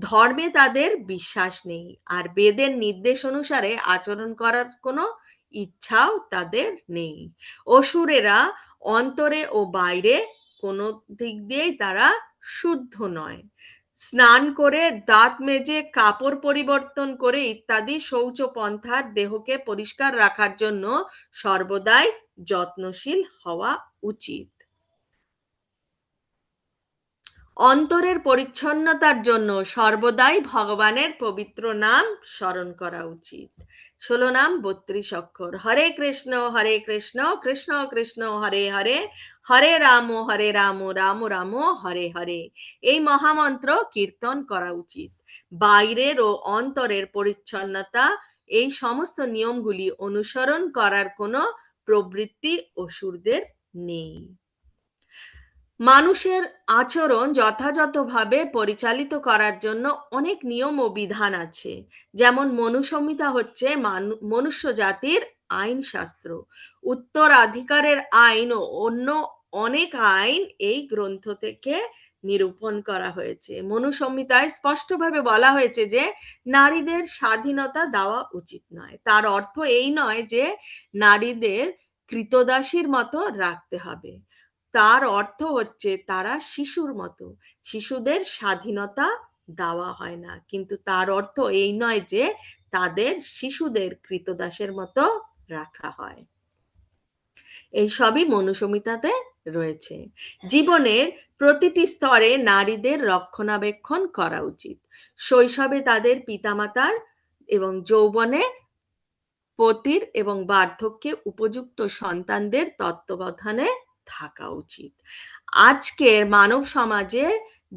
ধর্মে তাদের বিশ্বাস নেই আর বেদের নির্দেশ অনুসারে আচরণ করার কোনো ইচ্ছাও তাদের নেই। অসুরেরা অন্তরে ও বাইরে কোনো দিক দিয়েই তারা শুদ্ধ নয়। স্নান করে, দাঁত মেজে, কাপড় পরিবর্তন করে ইত্যাদি শৌচ পন্থার দেহকে পরিষ্কার রাখার জন্য সর্বদাই যত্নশীল হওয়া উচিত। অন্তরের পরিচ্ছন্নতার জন্য সর্বদাই ভগবানের পবিত্র নাম স্মরণ করা উচিত। 16 নাম 32 অক্ষর। হরে কৃষ্ণ কৃষ্ণ কৃষ্ণ হরে হরে, হরে রাম রাম রাম হরে হরে। এই মহামন্ত্র কীর্তন করা উচিত। বাইরের ও অন্তরের পরিচ্ছন্নতা, এই সমস্ত নিয়মগুলি অনুসরণ করার কোনো প্রবৃত্তি অসুরদের নেই। মানুষের আচরণ যথাযথভাবে পরিচালিত করার জন্য অনেক নিয়ম ও বিধান আছে। যেমন মনুসংহিতা হচ্ছে মনুষ্য জাতির আইন শাস্ত্র। উত্তরাধিকারের আইন ও অন্য অনেক আইন এই গ্রন্থ থেকে নিরূপণ করা হয়েছে। মনুসংহিতায় স্পষ্টভাবে বলা হয়েছে যে নারীদের স্বাধীনতা দেওয়া উচিত নয়। তার অর্থ এই নয় যে নারীদের কৃতদাসীর মতো রাখতে হবে। তার অর্থ হচ্ছে তারা শিশুর মতো, শিশুদের স্বাধীনতা দেওয়া হয় না, কিন্তু তার অর্থ এই নয় যে তাদের শিশুদের কৃতদাসের মতো রাখা হয়। এই সবই মনুসংহিতাতে রয়েছে। জীবনের প্রতিটি স্তরে নারীদের রক্ষণাবেক্ষণ করা উচিত। শৈশবে তাদের পিতামাতার এবং যৌবনে পতির এবং বার্ধক্যে উপযুক্ত সন্তানদের তত্ত্বাবধানে থাকা উচিত। আজকের মানব সমাজে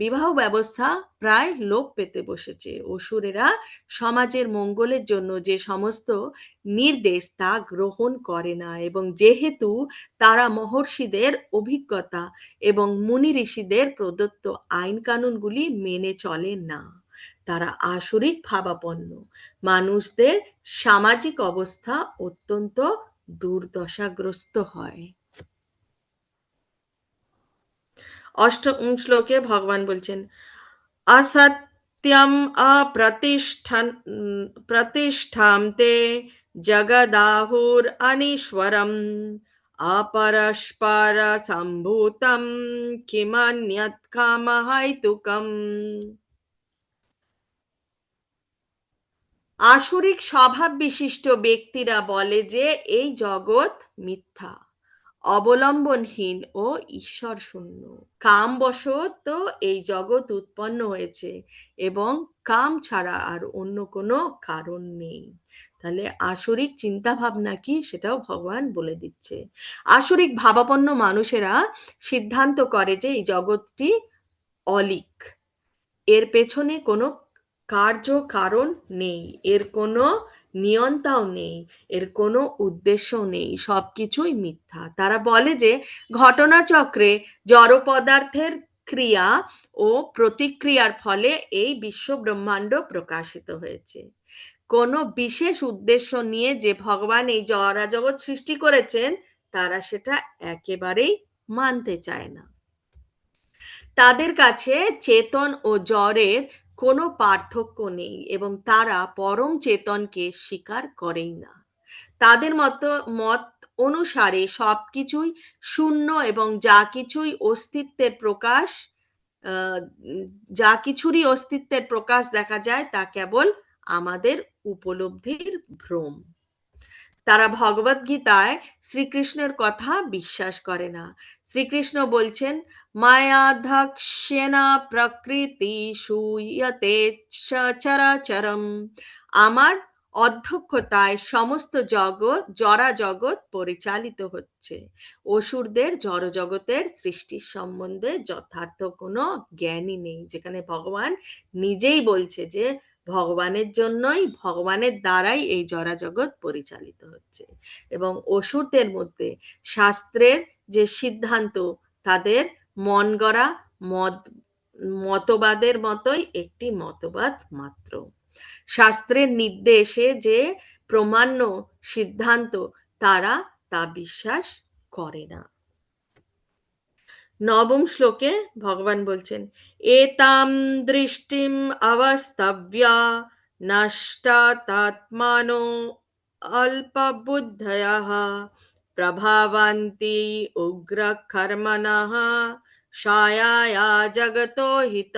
বিবাহ ব্যবস্থা প্রায় লোপ পেতে বসেছে। অসুরেরা সমাজের মঙ্গলের জন্য যে সমস্ত নির্দেশ তা গ্রহণ করে না এবং যেহেতু তারা মহর্ষিদের অভিজ্ঞতা এবং মুনি ঋষিদের প্রদত্ত আইন কানুনগুলি মেনে চলে না, তারা আসরিক ভাবাপন্ন। মানুষদের সামাজিক অবস্থা অত্যন্ত দুর্দশাগ্রস্ত হয়। অষ্টম শ্লোকে ভগবান বলছেন, असत्यम प्रतिष्ठां ते जगदाहुर अनीश्वरम अपरस्पर संभूतम किमन्यत् कामहैतुकम। আসরিক স্বভাব বিশিষ্ট ব্যক্তিরা বলে যে এই জগৎ মিথ্যা, অবলম্বনহীন ও ঈশ্বর শূন্য। কামবশত এই জগৎ উৎপন্ন হয়েছে এবং কাম ছাড়া আর অন্য কোনো কারণ নেই। তাহলে আসরিক চিন্তা ভাবনা কি সেটাও ভগবান বলে দিচ্ছে। আসরিক ভাবাপন্ন মানুষেরা সিদ্ধান্ত করে যে এই জগৎটি অলিক, এর পেছনে কোনো কার্য কারণ নেই, এর কোনো নিয়ন্তাও নেই, এর কোনো উদ্দেশ্য নেই, সবকিছুই মিথ্যা। তারা বলে যে ঘটনাচক্রে জড় পদার্থের ক্রিয়া ও প্রতিক্রিয়ার ফলে এই বিশ্ব ব্রহ্মাণ্ড প্রকাশিত হয়েছে। কোনো বিশেষ উদ্দেশ্য নিয়ে যে ভগবান এই জড়জগৎ সৃষ্টি করেছেন তারা সেটা একেবারেই মানতে চায় না। তাদের কাছে চেতন ও জড়ের কোনো পার্থক্য নেই এবং তারা পরম চেতনকে স্বীকার করেই না। তাদের মত অনুসারে সবকিছুই শূন্য এবং যা কিছুই অস্তিত্বের প্রকাশ, আহ, যা কিছুরই অস্তিত্বের প্রকাশ দেখা যায় তা কেবল আমাদের উপলব্ধির ভ্রম। তারা ভগবত গীতায় শ্রীকৃষ্ণের কথা বিশ্বাস করে না। শ্রীকৃষ্ণ বলছেন, মায়াধ্যক্ষেন প্রকৃতি শুয়তে চরাচরম, আমার অধ্যক্ষতায় সমস্ত জগৎ জড়া জগৎ পরিচালিত হচ্ছে। অসুরদের জড় জগতের সৃষ্টির সম্বন্ধে যথার্থ কোনো জ্ঞানই নেই, যেখানে ভগবান নিজেই বলছে যে ভগবানের জন্যই, ভগবানের দ্বারাই এই জড়া জগৎ পরিচালিত হচ্ছে। এবং অসুরদের মধ্যে শাস্ত্রের যে সিদ্ধান্ত তাদের মন গড়া মত মতবাদের মতোই একটি মতবাদ মাত্র। শাস্ত্রের নির্দেশে যে প্রমাণ্য সিদ্ধান্ত তারা তা বিশ্বাস করে না। নবম শ্লোকে ভগবান বলছেন, এতাম দৃষ্টিম অবস্তব্য নষ্টাত্মানো অল্পবুদ্ধয়ঃ প্রভাবন্তি উগ্র কর্মণঃ ছায়ায়া জগতো হিত।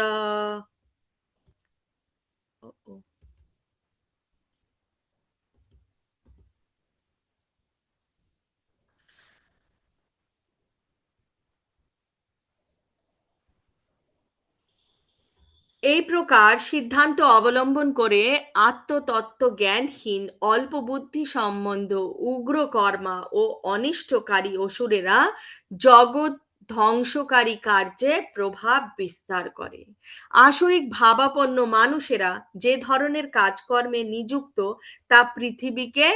এই প্রকার সিদ্ধান্ত অবলম্বন করে আত্মতত্ত্ব জ্ঞানহীন অল্প বুদ্ধি সম্বন্ধ উগ্র কর্মা ও অনিষ্টকারী অসুরেরা জগৎ ধ্বংসকারী কার্যে প্রভাব বিস্তার করে। আসরিক ভাবাপন্ন মানুষেরা যে ধরনের কাজকর্মে নিযুক্ত তা পৃথিবীকে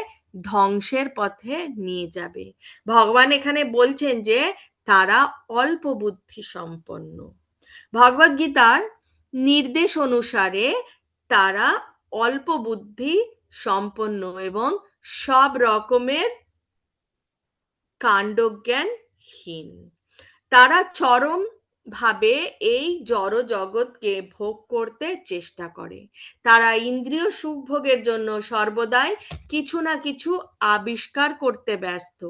ধ্বংসের পথে নিয়ে যাবে। ভগবান এখানে বলছেন যে তারা অল্প বুদ্ধি সম্পন্ন। ভগবদ গীতার নির্দেশ অনুসারে তারা অল্প বুদ্ধি সম্পন্ন এবং সব রকমের কাণ্ডজ্ঞানহীন। তারা চরম ভাবে এই জড় জগৎকে ভোগ করতে চেষ্টা করে। তারা ইন্দ্রিয় সুখ ভোগের জন্য সর্বদাই কিছু না কিছু আবিষ্কার করতে ব্যস্ত।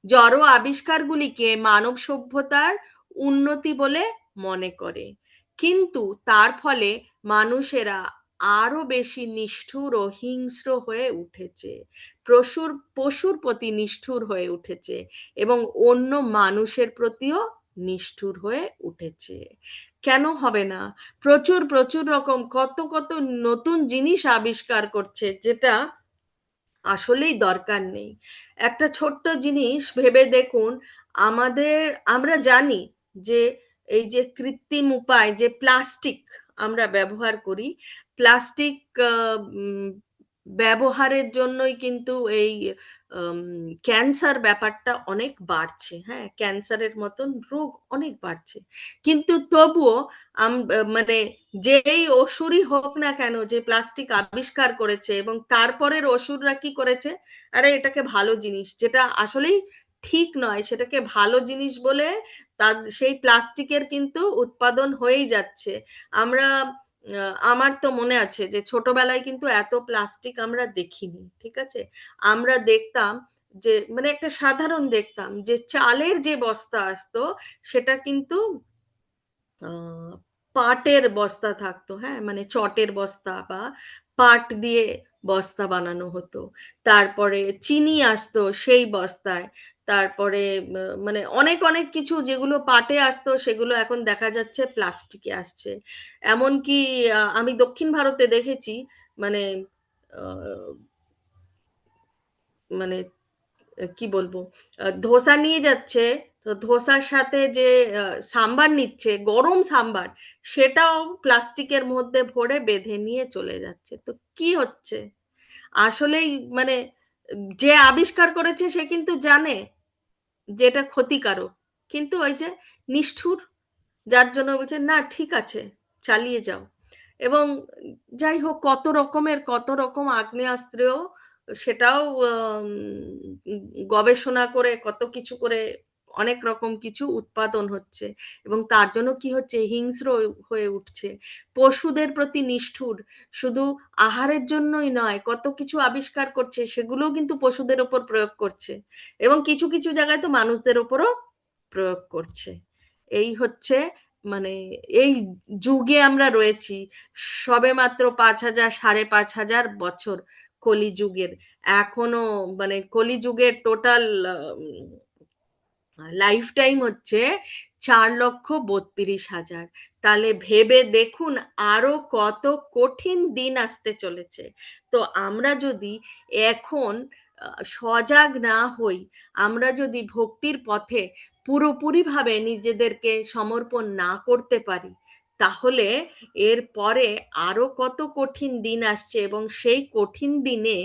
জড় আবিষ্কারগুলিকে মানব সভ্যতার উন্নতি বলে মনে করে, কিন্তু তার ফলে মানুষেরা আরো বেশি নিষ্ঠুর ও হিংস্র হয়ে উঠেছে, পশুর পশুর প্রতি নিষ্ঠুর হয়ে উঠেছে এবং অন্য মানুষের প্রতিও নিষ্ঠুর হয়ে উঠেছে। কেন হবে না? প্রচুর প্রচুর রকম কত কত নতুন জিনিস আবিষ্কার করছে যেটা আসলেই দরকার নেই। একটা ছোট্ট জিনিস ভেবে দেখুন, আমাদের, আমরা জানি যে এই যে কৃত্রিম উপায় যে প্লাস্টিক আমরা ব্যবহার করি, প্লাস্টিক ব্যবহারের জন্যই কিন্তু এই ক্যান্সার ব্যাপারটা অনেক বাড়ছে। হ্যাঁ, ক্যান্সারের মতন রোগ অনেক বাড়ছে। কিন্তু তবুও মানে যেই অসুরই হোক না কেন যে প্লাস্টিক আবিষ্কার করেছে এবং তারপরের অসুররা কি করেছে, আরে এটাকে ভালো জিনিস, যেটা আসলেই ঠিক নয় সেটাকে ভালো জিনিস বলে তার সেই প্লাস্টিকের কিন্তু উৎপাদন হয়েই যাচ্ছে। আমরা আমার তো মনে আছে যে ছোটবেলায় কিন্তু এত প্লাস্টিক আমরা দেখিনি, ঠিক আছে? আমরা দেখতাম যে মানে একটা সাধারণ দেখতাম যে চালের যে বস্তা আসতো সেটা কিন্তু আহ, পাটের বস্তা থাকতো। হ্যাঁ, মানে চটের বস্তা বা পাট দিয়ে বস্তা বানানো হতো। তারপরে চিনি আসতো সেই বস্তায়। তারপরে মানে অনেক অনেক কিছু যেগুলো পাটে আসতো সেগুলো এখন দেখা যাচ্ছে প্লাস্টিকে আসছে। এমনকি আমি দক্ষিণ ভারতে দেখেছি, মানে মানে কি বলবো, ধোসা নিয়ে যাচ্ছে, তো ধোসার সাথে যে সাম্বার নিচ্ছে, গরম সাম্বার, সেটাও প্লাস্টিকের মধ্যে ভরে বেঁধে নিয়ে চলে যাচ্ছে। তো কি হচ্ছে আসলেই, মানে যে আবিষ্কার করেছে সে কিন্তু জানে যে এটা ক্ষতিকারক, কিন্তু ওই যে নিষ্ঠুর, যার জন্য বলছে না ঠিক আছে চালিয়ে যাও। এবং যাই হোক, কত রকম আগ্নেয়াস্ত্র, সেটাও গবেষণা করে কত কিছু করে অনেক রকম কিছু উৎপাদন হচ্ছে, এবং তার জন্য কি হচ্ছে, হিংস্র হয়ে উঠছে, পশুদের প্রতি নিষ্ঠুর। শুধু আহারের জন্যই নয়, কত কিছু আবিষ্কার করছে সেগুলোও কিন্তু পশুদের ওপর প্রয়োগ করছে, এবং কিছু কিছু জায়গায় তো মানুষদের ওপরও প্রয়োগ করছে। এই হচ্ছে, মানে এই যুগে আমরা রয়েছি, সবেমাত্র 5,000 5,500 বছর কলিযুগের, এখনো মানে কলিযুগের টোটাল লাইফ টাইম হচ্ছে 4,32,000। তাহলে ভেবে দেখুন আরো কত কঠিন দিন আসতে চলেছে। তো আমরা যদি এখন সজাগ না হই, আমরা যদি ভক্তির পথে পুরোপুরিভাবে নিজেদেরকে সমর্পণ না করতে পারি, তাহলে এর পরে আরো কত কঠিন দিন আসছে, এবং সেই কঠিন দিনে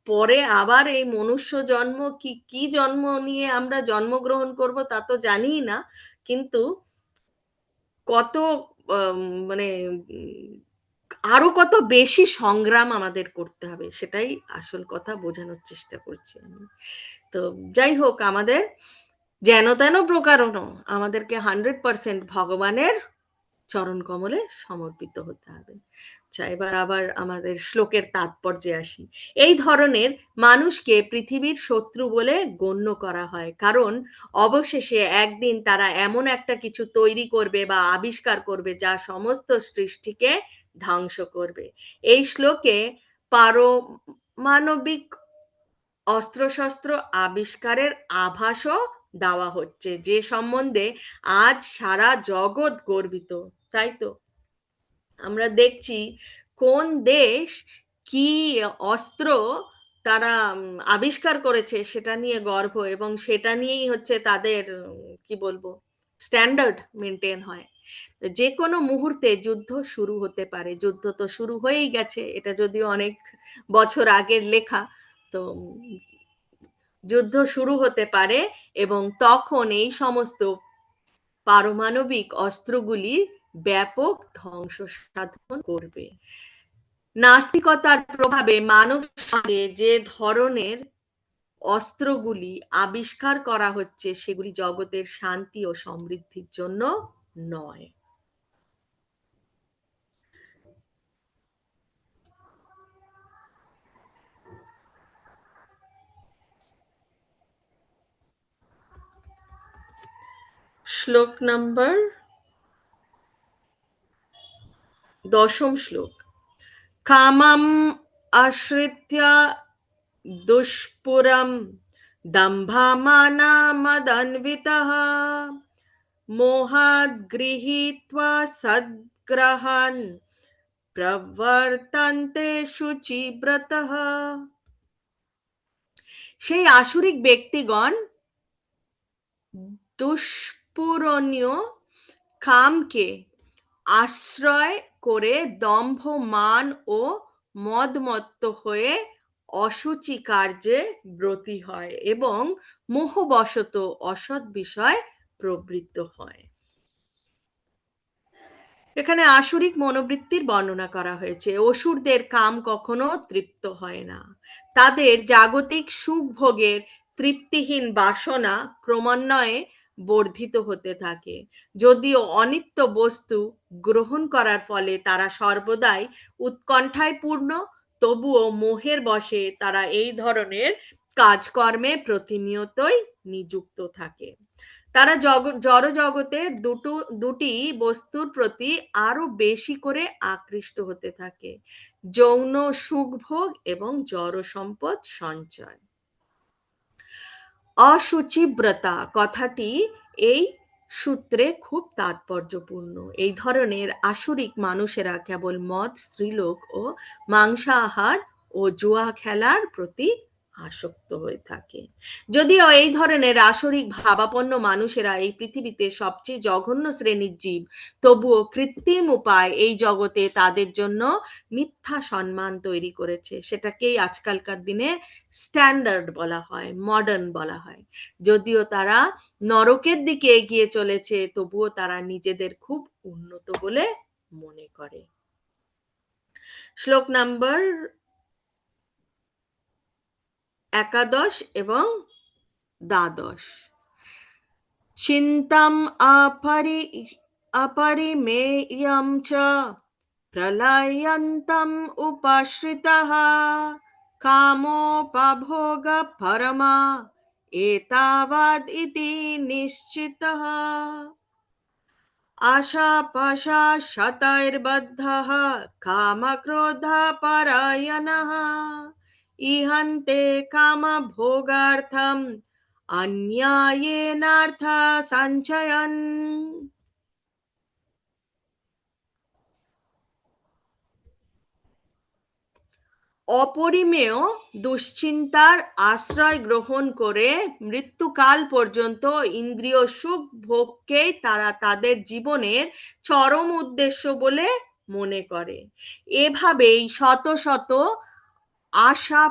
পরে আবার এই মনুষ্য জন্ম কি কি জন্ম নিয়ে আমরা জন্মগ্রহণ করব তা তো জানিই না, কিন্তু কত মানে আরো কত বেশি সংগ্রাম আমাদের করতে হবে, সেটাই আসল কথা বোঝানোর চেষ্টা করছি আমি। তো যাই হোক, আমাদের যেন তেন প্রকারণ আমাদেরকে 100% ভগবানের চরণ কমলে সমর্পিত হতে হবে। আচ্ছা, এবার আবার আমাদের শ্লোকের তাৎপর্যে আসি। এই ধরনের মানুষকে পৃথিবীর শত্রু বলে গণ্য করা হয়, কারণ অবশেষে একদিন তারা এমন একটা কিছু তৈরি করবে বা আবিষ্কার করবে যা সমস্ত সৃষ্টিকে ধ্বংস করবে। এই শ্লোকে পারমাণবিক অস্ত্রশস্ত্র আবিষ্কারের আভাসও দেওয়া হচ্ছে, যে সম্বন্ধে আজ সারা জগৎ গর্বিত। তাই তো আমরা দেখছি কোন দেশ কি অস্ত্র তারা আবিষ্কার করেছে সেটা নিয়ে গর্ব, এবং সেটা নিয়েই হচ্ছে তাদের কি বলবো স্ট্যান্ডার্ড মেনটেন হয়। যে কোনো মুহূর্তে যুদ্ধ শুরু হতে পারে, যুদ্ধ তো শুরু হয়েই গেছে, এটা যদিও অনেক বছর আগের লেখা। তো যুদ্ধ শুরু হতে পারে, এবং তখন এই সমস্ত পারমাণবিক অস্ত্রগুলি ব্যাপক ধ্বংস সাধন করবে। নাস্তিকতার প্রভাবে মানব সমাজে যে ধরনের অস্ত্রগুলি আবিষ্কার করা হচ্ছে সেগুলি জগতের শান্তি ও সমৃদ্ধির জন্য নয়। শ্লোক নাম্বার 10 শ্লোক। কামম আশ্রিত্য দুষ্পুরম দম্ভমানমদন্বিতঃ মোহাদ গৃহীত্বা সদ্গ্রহান প্রবর্তন্তে শুচিব্রতঃ। সেই আসুরিক ব্যক্তিগণ দুষ্পূরণীয় কামকে আশ্রয় করে দম্ভ, মান ও মদমত্ত হয়ে অসুচি কার্যে ব্রতী হয় এবং মোহবশত অসৎ বিষয় প্রবৃত্ত হয়। এখানে আসুরিক মনোবৃত্তির বর্ণনা করা হয়েছে। অসুরদের কাম কখনো তৃপ্ত হয় না, তাদের জাগতিক সুখ ভোগের তৃপ্তিহীন বাসনা ক্রমান্বয়ে বর্ধিত হতে থাকে। যদিও অনিত্য বস্তু গ্রহণ করার ফলে তারা সর্বদাই উৎকণ্ঠায় পূর্ণ, তবুও মোহের বশে তারা এই ধরনের কাজকর্মে প্রতিনিয়তই নিযুক্ত থাকে। তারা জড় জগতের দুটি বস্তুর প্রতি আরো বেশি করে আকৃষ্ট হতে থাকে, যৌন সুখভোগ এবং জড় সম্পদ সঞ্চয়। অশুচিব্রতা কথাটি এই সূত্রে খুব তাৎপর্যপূর্ণ। এই ধরনের আসুরিক মানুষেরা কেবল মদ, স্ত্রীলোক ও মাংসাহার ও জুয়া খেলার প্রতি আসক্ত হয়ে থাকে। যদিও এই ধরনের রাসরিক ভাবাপন্ন মানুষেরা এই পৃথিবীতে সবচেয়ে জঘন্য শ্রেণীর জীব, তবুও কৃত্রিম উপায় এই জগতে তাদের জন্য মিথ্যা সম্মান তৈরি করেছে। সেটাকেই আজকালকার দিনে স্ট্যান্ডার্ড বলা হয়, মডার্ন বলা হয়। যদিও তারা নরকের দিকে এগিয়ে চলেছে, তবুও তারা নিজেদের খুব উন্নত বলে মনে করে। শ্লোক নাম্বার 11 এবং 12। চিন্তাম अपरिमेयं च प्रलयन्तम् उपाश्रितः कामोपभोगपरमा एतावद् इति निश्चितः आशापाशशतैर्बद्धः कामक्रोधपरायणः इहन्ते कामभोगार्थम् अन्यायेनार्थ सञ्चयन्। অপরিমেয় দুশ্চিন্তার আশ্রয় গ্রহণ করে মৃত্যুকাল পর্যন্ত ইন্দ্রিয় সুখ ভোগকেই তারা তাদের জীবনের চরম উদ্দেশ্য বলে মনে করে। এভাবেই শত শত আশা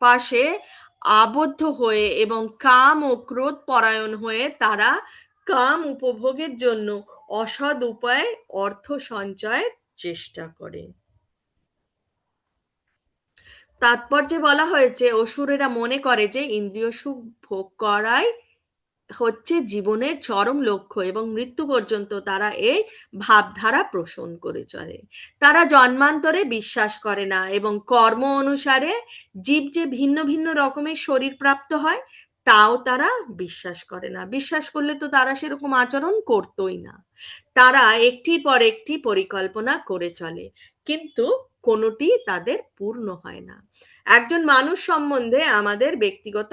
পাশে আবদ্ধ হয়ে এবং কাম ও ক্রোধ পরায়ণ হয়ে তারা কাম উপভোগের জন্য অসৎ উপায়ে অর্থ সঞ্চয়ের চেষ্টা করে। তাৎপর্যে বলা হয়েছে অসুরেরা মনে করে যে ইন্দ্রিয় সুখ ভোগ করাই হচ্ছে জীবনের চরম লক্ষ্য এবং মৃত্যু পর্যন্ত তারা এই ভাবধারা পোষণ করে চলে। তারা জন্মান্তরে বিশ্বাস করে না এবং কর্ম অনুসারে জীব যে ভিন্ন ভিন্ন রকমের শরীর প্রাপ্ত হয় তাও তারা বিশ্বাস করে না। বিশ্বাস করলে তো তারা সেরকম আচরণ করতোই না। তারা একটির পর একটি পরিকল্পনা করে চলে, কিন্তু কোনোটি তাদের পূর্ণ হয় না। একজন মানুষ সম্বন্ধে আমাদের ব্যক্তিগত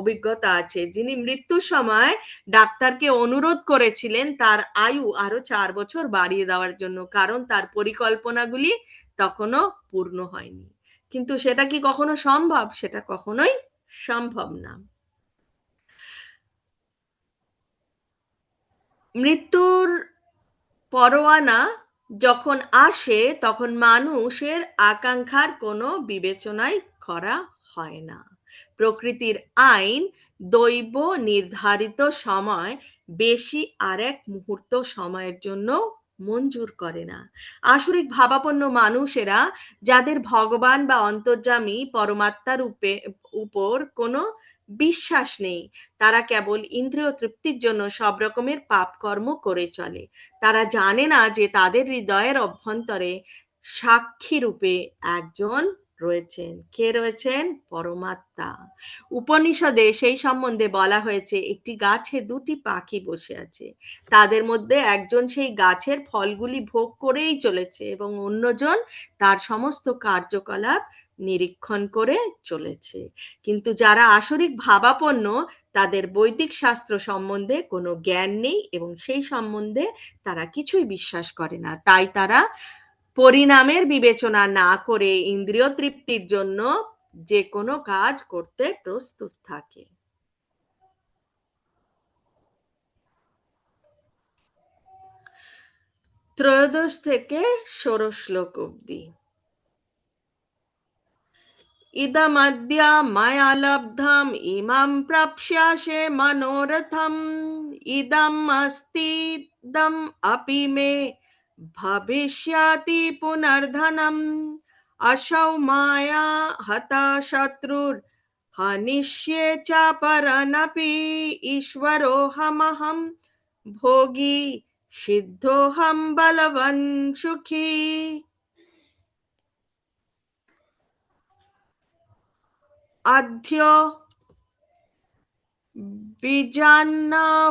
অভিজ্ঞতা আছে, যিনি মৃত্যুর সময় ডাক্তারকে অনুরোধ করেছিলেন তার আয়ু আরো 4 বছর বাড়িয়ে দেওয়ার জন্য, কারণ তার পরিকল্পনাগুলি তখনও পূর্ণ হয়নি। কিন্তু সেটা কি কখনো সম্ভব? সেটা কখনোই সম্ভব না। মৃত্যুর পরোয়ানা যখন আসে তখন মানুষের আকাঙ্ক্ষার কোনো বিবেচনাই করা হয় না। প্রকৃতির আইন দৈব নির্ধারিত সময় বেশি আর এক মুহূর্ত সময়ের জন্য মঞ্জুর করে না। আসরিক ভাবাপন্ন মানুষেরা, যাদের ভগবান বা অন্তর্যামী পরমাত্মার উপর কোনো বিশ্বাস নেই, তারা কেবল ইন্দ্রিয় তৃপ্তির জন্য সব রকমের পাপ কর্ম করে চলে। তারা জানে না যে তাদের হৃদয়ের অভ্যন্তরে সাক্ষী রূপে একজন রয়েছেন। কে রয়েছেন? পরমাত্মা। উপনিষদে সেই সম্বন্ধে বলা হয়েছে, একটি গাছে দুটি পাখি বসে আছে, তাদের মধ্যে একজন সেই গাছের ফলগুলি ভোগ করেই চলেছে এবং অন্যজন তার সমস্ত কার্যকলাপ নিরীক্ষণ করে চলেছে। কিন্তু যারা আসরিক ভাবাপন্ন, তাদের বৈদিক শাস্ত্র সম্বন্ধে কোনো জ্ঞান নেই এবং সেই সম্বন্ধে তারা কিছুই বিশ্বাস করে না। তাই তারা পরিণামের বিবেচনা না করে ইন্দ্রিয় তৃপ্তির জন্য যে কোনো কাজ করতে প্রস্তুত থাকে। ত্রয়োদশ থেকে 16 শ্লোক অবধি। इदमद्य मया लब्धम् इमं प्राप्स्यामि मनोरथम् इदम् अस्तीदम् अपि मे भविष्यति पुनर्धनम् असौ माया हता शत्रुर् हनिष्ये च परनपि ईश्वरोऽहमहं भोगी सिद्धोऽहं बलवान् सुखी। अद्य बीजान्नवनस्मि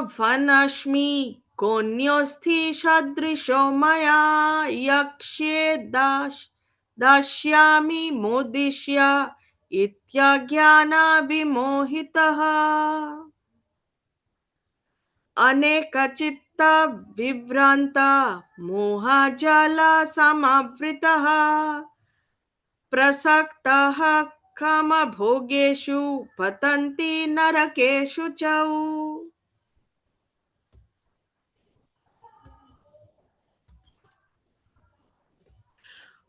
कोऽन्योऽस्ति सदृशो मया यक्ष्ये दास्यामि मोदिष्य इत्यज्ञानविमोहितः अनेकचित्ता विभ्रान्ता मोहजालसमावृतः प्रसक्तः কামভোগেষু পতন্তি নরকেষু চ।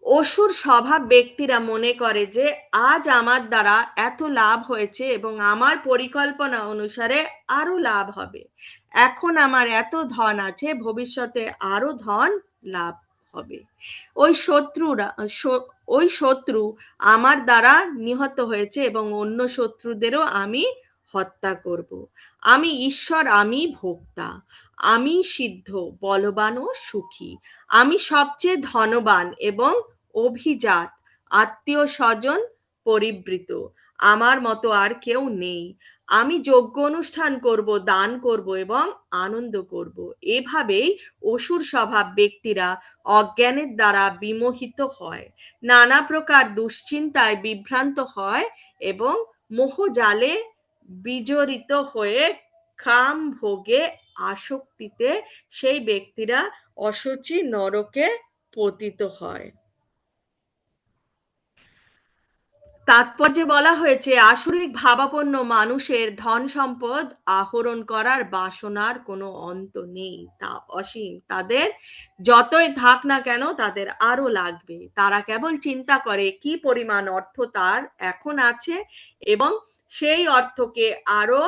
অসুর স্বভাব ব্যক্তিরা মনে করে যে আজ আমার দ্বারা এত লাভ হয়েছে এবং আমার পরিকল্পনা অনুসারে আরো লাভ হবে। এখন আমার এত ধন আছে, ভবিষ্যতে আরো ধন লাভ হবে। ওই শত্রুরা ওই শত্রু আমার দ্বারা নিহত হয়েছে এবং অন্য শত্রুদেরও আমি হত্যা করব। আমি ঈশ্বর, আমি ভোক্তা, আমি সিদ্ধ, বলবান ও সুখী। আমি সবচেয়ে ধনবান এবং অভিজাত, আত্মীয় স্বজন পরিবৃত, আমার মতো আর কেউ নেই। আমি যজ্ঞ অনুষ্ঠান করব, দান করব এবং আনন্দ করব। এভাবেই অসুর স্বভাব ব্যক্তিরা অজ্ঞানের দ্বারা বিমোহিত হয়, নানা প্রকার দুশ্চিন্তায় বিভ্রান্ত হয় এবং মোহজালে বিজড়িত হয়ে কাম ভোগে আসক্তিতে সেই ব্যক্তিরা অসুচি নরকে পতিত হয়। তাৎপর্যে বলা হয়েছে আসরিক ভাবাপন্ন মানুষের ধন সম্পদ আহরণ করার বাসনার কোনো অন্ত নেই, তা অসীম। তাদের যতই থাক না কেন তাদের আরো লাগবে। তারা কেবল চিন্তা করে কি পরিমাণ অর্থ তার এখন আছে এবং সেই অর্থকে আরো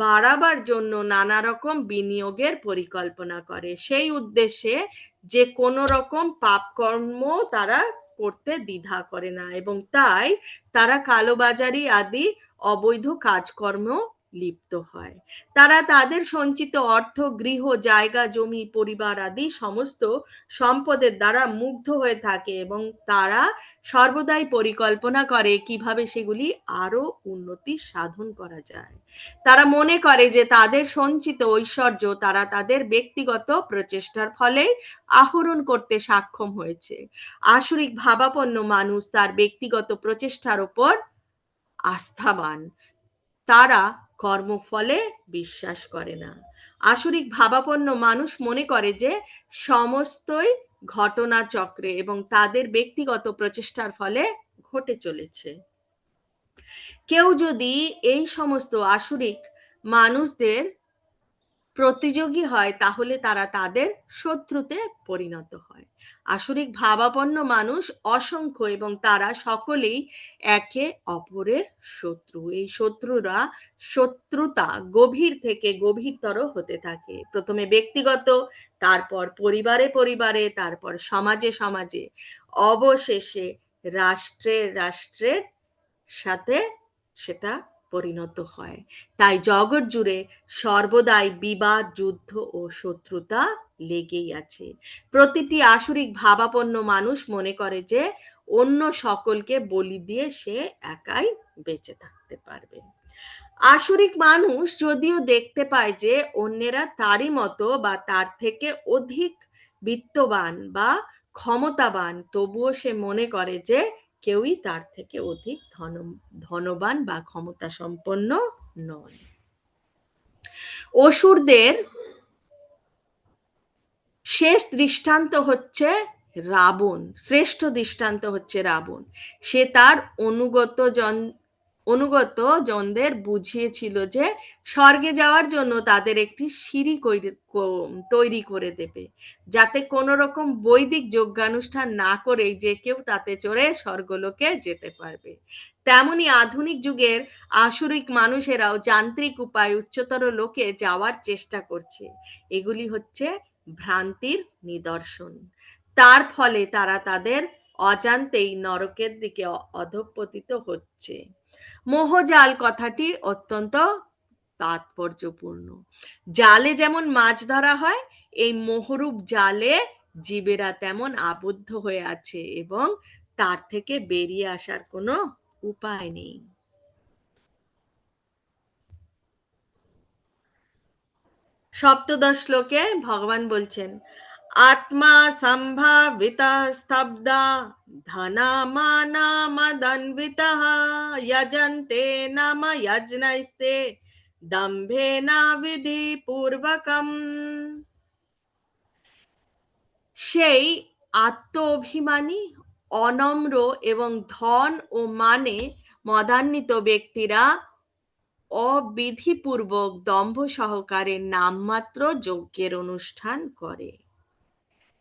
বাড়াবার জন্য নানা রকম বিনিয়োগের পরিকল্পনা করে। সেই উদ্দেশ্যে যে কোনো রকম পাপকর্ম তারা করতে দ্বিধা করে না এবং তাই তারা কালোবাজারি আদি অবৈধ কাজকর্ম লিপ্ত হয়। তারা তাদের সঞ্চিত অর্থ, গৃহ, জায়গা, জমি, পরিবার আদি সমস্ত সম্পদের দ্বারা মুগ্ধ হয়ে থাকে এবং তারা সর্বদাই পরিকল্পনা করে কিভাবে সেগুলি আরো উন্নতি সাধন করা যায়। তারা মনে করে যে তাদের সঞ্চিত ঐশ্বর্য তারা তাদের ব্যক্তিগত প্রচেষ্টার ফলে আহরণ করতে সক্ষম হয়েছে। আসরিক ভাবাপন্ন মানুষ তার ব্যক্তিগত প্রচেষ্টার উপর আস্থাবান, তারা কর্মফলে বিশ্বাস করে না। আসরিক ভাবাপন্ন মানুষ মনে করে যে সমস্তই ঘটনা চক্রে এবং তাদের ব্যক্তিগত প্রচেষ্টার ফলে ঘটে চলেছে। কেউ যদি এই সমস্ত আসরিক মানুষদের প্রতিযোগী হয় তাহলে তারা তাদের শত্রুতে পরিণত হয়। আসরিক ভাবাপন্ন মানুষ অসংখ্য এবং তারা সকলেই একে অপরের শত্রু। এই শত্রুরা শত্রুতা গভীর থেকে গভীরতর হতে থাকে। প্রথমে ব্যক্তিগত, তারপর পরিবারে পরিবারে, তারপর সমাজে সমাজে, অবশেষে রাষ্ট্রের সাথে সেটা পরিণত হয়। তাই জগৎ জুড়ে সর্বদাই বিবাদ, যুদ্ধ ও শত্রুতা লেগেই আছে। প্রতিটি আসরিক ভাবাপন্ন মানুষ মনে করে যে অন্য সকলকে বলি দিয়ে সে একাই বেঁচে থাকতে পারবে। আসরিক মানুষ যদিও দেখতে পায় যে অন্যেরা তারই মতো বা তার থেকে অধিক বিত্তবান বা ক্ষমতাবান, তবুও সে মনে করে যে কেউই তার থেকে অধিক ধনবান বা ক্ষমতা সম্পন্ন নয়। অসুরদের শেষ দৃষ্টান্ত হচ্ছে রাবণ, শ্রেষ্ঠ দৃষ্টান্ত হচ্ছে রাবণ। সে তার অনুগত জনদের বুঝিয়েছিল যে স্বর্গে যাওয়ার জন্য তাদের একটি সিঁড়ি তৈরি করে দেবে, যাতে কোনো রকম বৈদিক যজ্ঞানুষ্ঠান না করেই যে কেউ তাতে চড়ে স্বর্গলোকে যেতে পারবে। তেমনি আধুনিক যুগের আসরিক মানুষেরাও যান্ত্রিক উপায়ে উচ্চতর লোকে যাওয়ার চেষ্টা করছে। এগুলি হচ্ছে ভ্রান্তির নিদর্শন। তার ফলে তারা তাদের অজান্তেই নরকের দিকে অধঃপতিত হচ্ছে। মোহজাল কথাটি অত্যন্ত তাৎপর্যপূর্ণ। জালে যেমন মাছ ধরা হয়, এই মোহরূপ জালে জীবেরা তেমন আবদ্ধ হয়ে আছে এবং তার থেকে বেরিয়ে আসার কোনো উপায় নেই। সপ্তদশ শ্লোকে ভগবান বলছেন, আত্মা সম্ভাবিতা স্তব্ধা ধনা মানা মদন্বিতঃ যজন্তে নাম যজ্ঞৈস্তে দম্ভেনা বিধি পূর্বকম। সেই আত্ম অভিমানী, অনম্র এবং ধন ও মানে মদান্বিত ব্যক্তিরা অবিধিপূর্বক দম্ভ সহকারে নামমাত্র যজ্ঞের অনুষ্ঠান করে।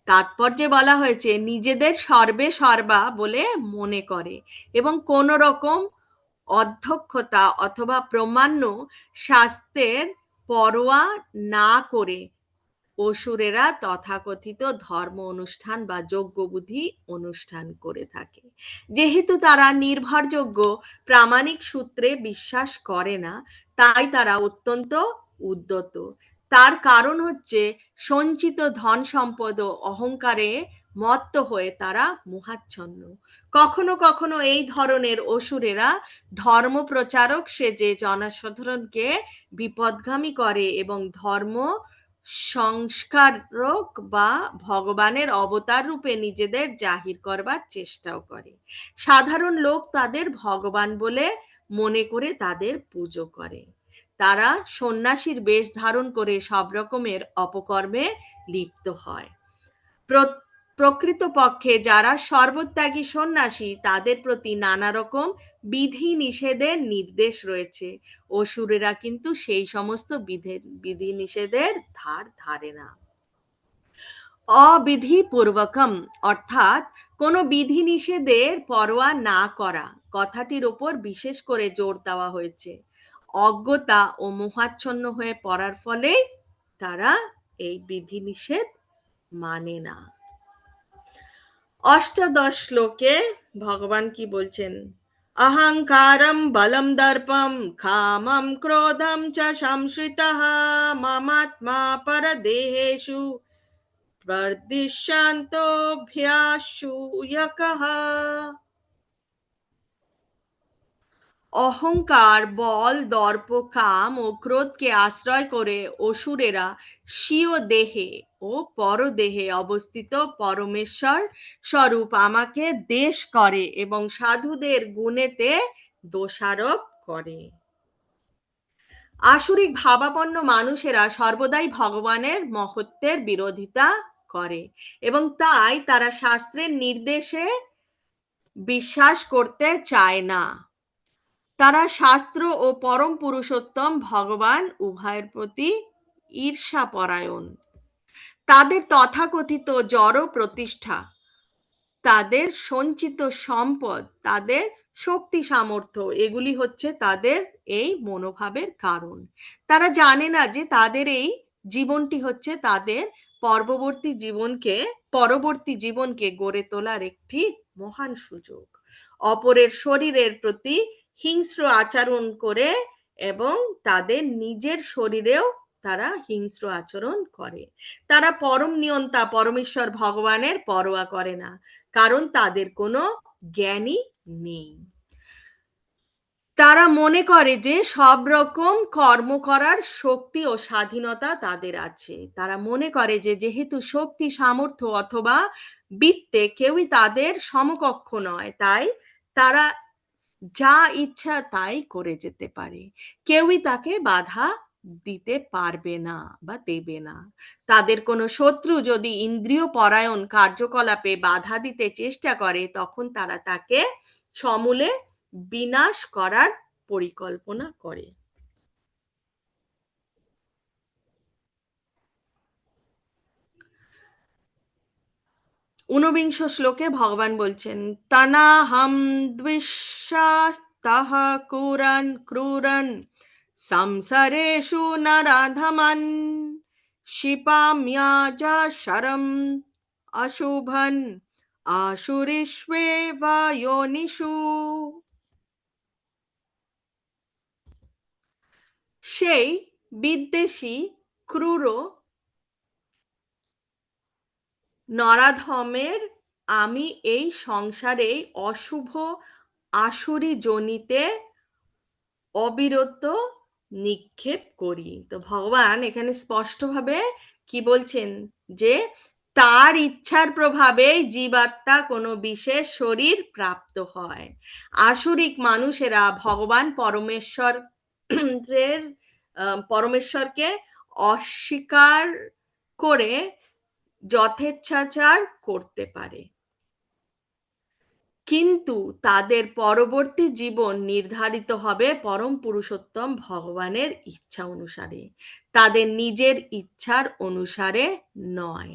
তাৎপর্যে বলা হয়েছে নিজেদের সর্বে সর্বা বলে মনে করে এবং কোন রকম অধ্যক্ষতা অথবা প্রামাণ্য শাস্ত্রের পরোয়া না করে অসুরেরা তথাকথিত ধর্ম অনুষ্ঠান বা যজ্ঞবিধি অনুষ্ঠান করে থাকে। যেহেতু তারা নির্ভরযোগ্য প্রামাণিক সূত্রে বিশ্বাস করে না, তাই তারা অত্যন্ত উদ্যত। তার কারণ হচ্ছে সঞ্চিত ধন সম্পদ ও অহংকারে মত্ত হয়ে তারা মোহাচ্ছন্ন। কখনো কখনো এই ধরনের অসুরেরা ধর্ম প্রচারক সেজে জনসাধারণকে বিপদগামী করে এবং ধর্ম সংস্কারক বা ভগবানের অবতার রূপে নিজেদের জাহির করবার চেষ্টাও করে। সাধারণ লোক তাদের ভগবান বলে মনে করে তাদের পুজো করে। তারা সন্ন্যাসীর বেশ ধারণ করে সব রকমের অপকর্মে লিপ্ত হয়। প্রকৃতপক্ষে যারা সর্বত্যাগী সন্ন্যাসী তাদের প্রতি নানা রকম বিধি নিষেধের নির্দেশ রয়েছে। অসুরেরা কিন্তু সেই সমস্ত বিধি নিষেধের ধার ধারে না। অবিধিপূর্বকম অর্থাৎ কোনো বিধি নিষেধের পরোয়া না করা কথাটির ওপর বিশেষ করে জোর দেওয়া হয়েছে। অজ্ঞতা ও মোহাচ্ছন্ন হয়ে পড়ার ফলে তারা এই বিধি নিষেধ মানে না। অষ্টাদশ শ্লোকে ভগবান কি বলছেন? অহংকারম বলম দর্পম কামম ক্রোধম চ সংশ্রিতঃ মমাত্মা পরদেহেষু প্রদিশান্তোऽভ্যাসূয়কঃ। অহংকার, বল, দর্প, কাম ও ক্রোধকে আশ্রয় করে অসুরেরা স্বীয় দেহে ও পরদেহে অবস্থিত পরমেশ্বর স্বরূপ আমাকে দেশ করে এবং সাধুদের গুণেতে দোষারোপ করে। আসুরিক ভাবাপন্ন মানুষেরা সর্বদাই ভগবানের মহত্বের বিরোধিতা করে এবং তাই তারা শাস্ত্রের নির্দেশে বিশ্বাস করতে চায় না। তারা শাস্ত্র ও পরম পুরুষোত্তম ভগবান উভয়ের প্রতি ঈর্ষাপরায়ণ। তাদের তথাকথিত জড় প্রতিষ্ঠা, তাদের সঞ্চিত সম্পদ, তাদের শক্তি সামর্থ্য এগুলি হচ্ছে তাদের এই মনোভাবের কারণ। তারা জানে না যে তাদের এই জীবনটি হচ্ছে তাদের পরবর্তী জীবনকে গড়ে তোলার একটি মহান সুযোগ। অপরের শরীরের প্রতি হিংস্র আচরণ করে এবং তাদের নিজের শরীরেও তারা হিংস্র আচরণ করে। তারা পরম নিয়ন্তা পরমেশ্বর ভগবানের পরোয়া করে না, কারণ তাদের কোনো জ্ঞানই নেই। তারা মনে করে যে সব রকম কর্ম করার শক্তি ও স্বাধীনতা তাদের আছে। তারা মনে করে যে যেহেতু শক্তি, সামর্থ্য অথবা বিত্তে কেউই তাদের সমকক্ষ নয়, তাই তারা যা ইচ্ছা তাই করে যেতে পারে। কেউই তাকে বাধা দিতে পারবে না বা দেবে না। তাদের কোনো শত্রু যদি ইন্দ্রিয় পরায়ণ কার্যকলাপে বাধা দিতে চেষ্টা করে, তখন তারা তাকে সমূলে বিনাশ করার পরিকল্পনা করে। ঊনবিংশ শ্লোকে ভগবান বলছেন তনাহম দ্বিষাস্তহ ক্রুরন সংসারেষু নরাধমন শিপাম্যা শরম অশুভন আসুরিষ্বেব যোনিষু। সেই বিদ্বেষী ক্রূর নরাধমের আমি এই সংসারে অশুভ আসুরি যোনিতে অবিরত নিক্ষেপ করি। তো ভগবান এখানে স্পষ্টভাবে কি বলছেন যে তার ইচ্ছার প্রভাবে জীবাত্মা কোনো বিশেষ শরীর প্রাপ্ত হয়। আসুরিক মানুষেরা ভগবান পরমেশ্বরকে অস্বীকার করে যথেচ্ছাচার করতে পারে। কিন্তু তাদের পরবর্তী জীবন নির্ধারিত হবে পরম পুরুষোত্তম ভগবানের ইচ্ছা অনুসারে, তাদের নিজের ইচ্ছার অনুসারে নয়।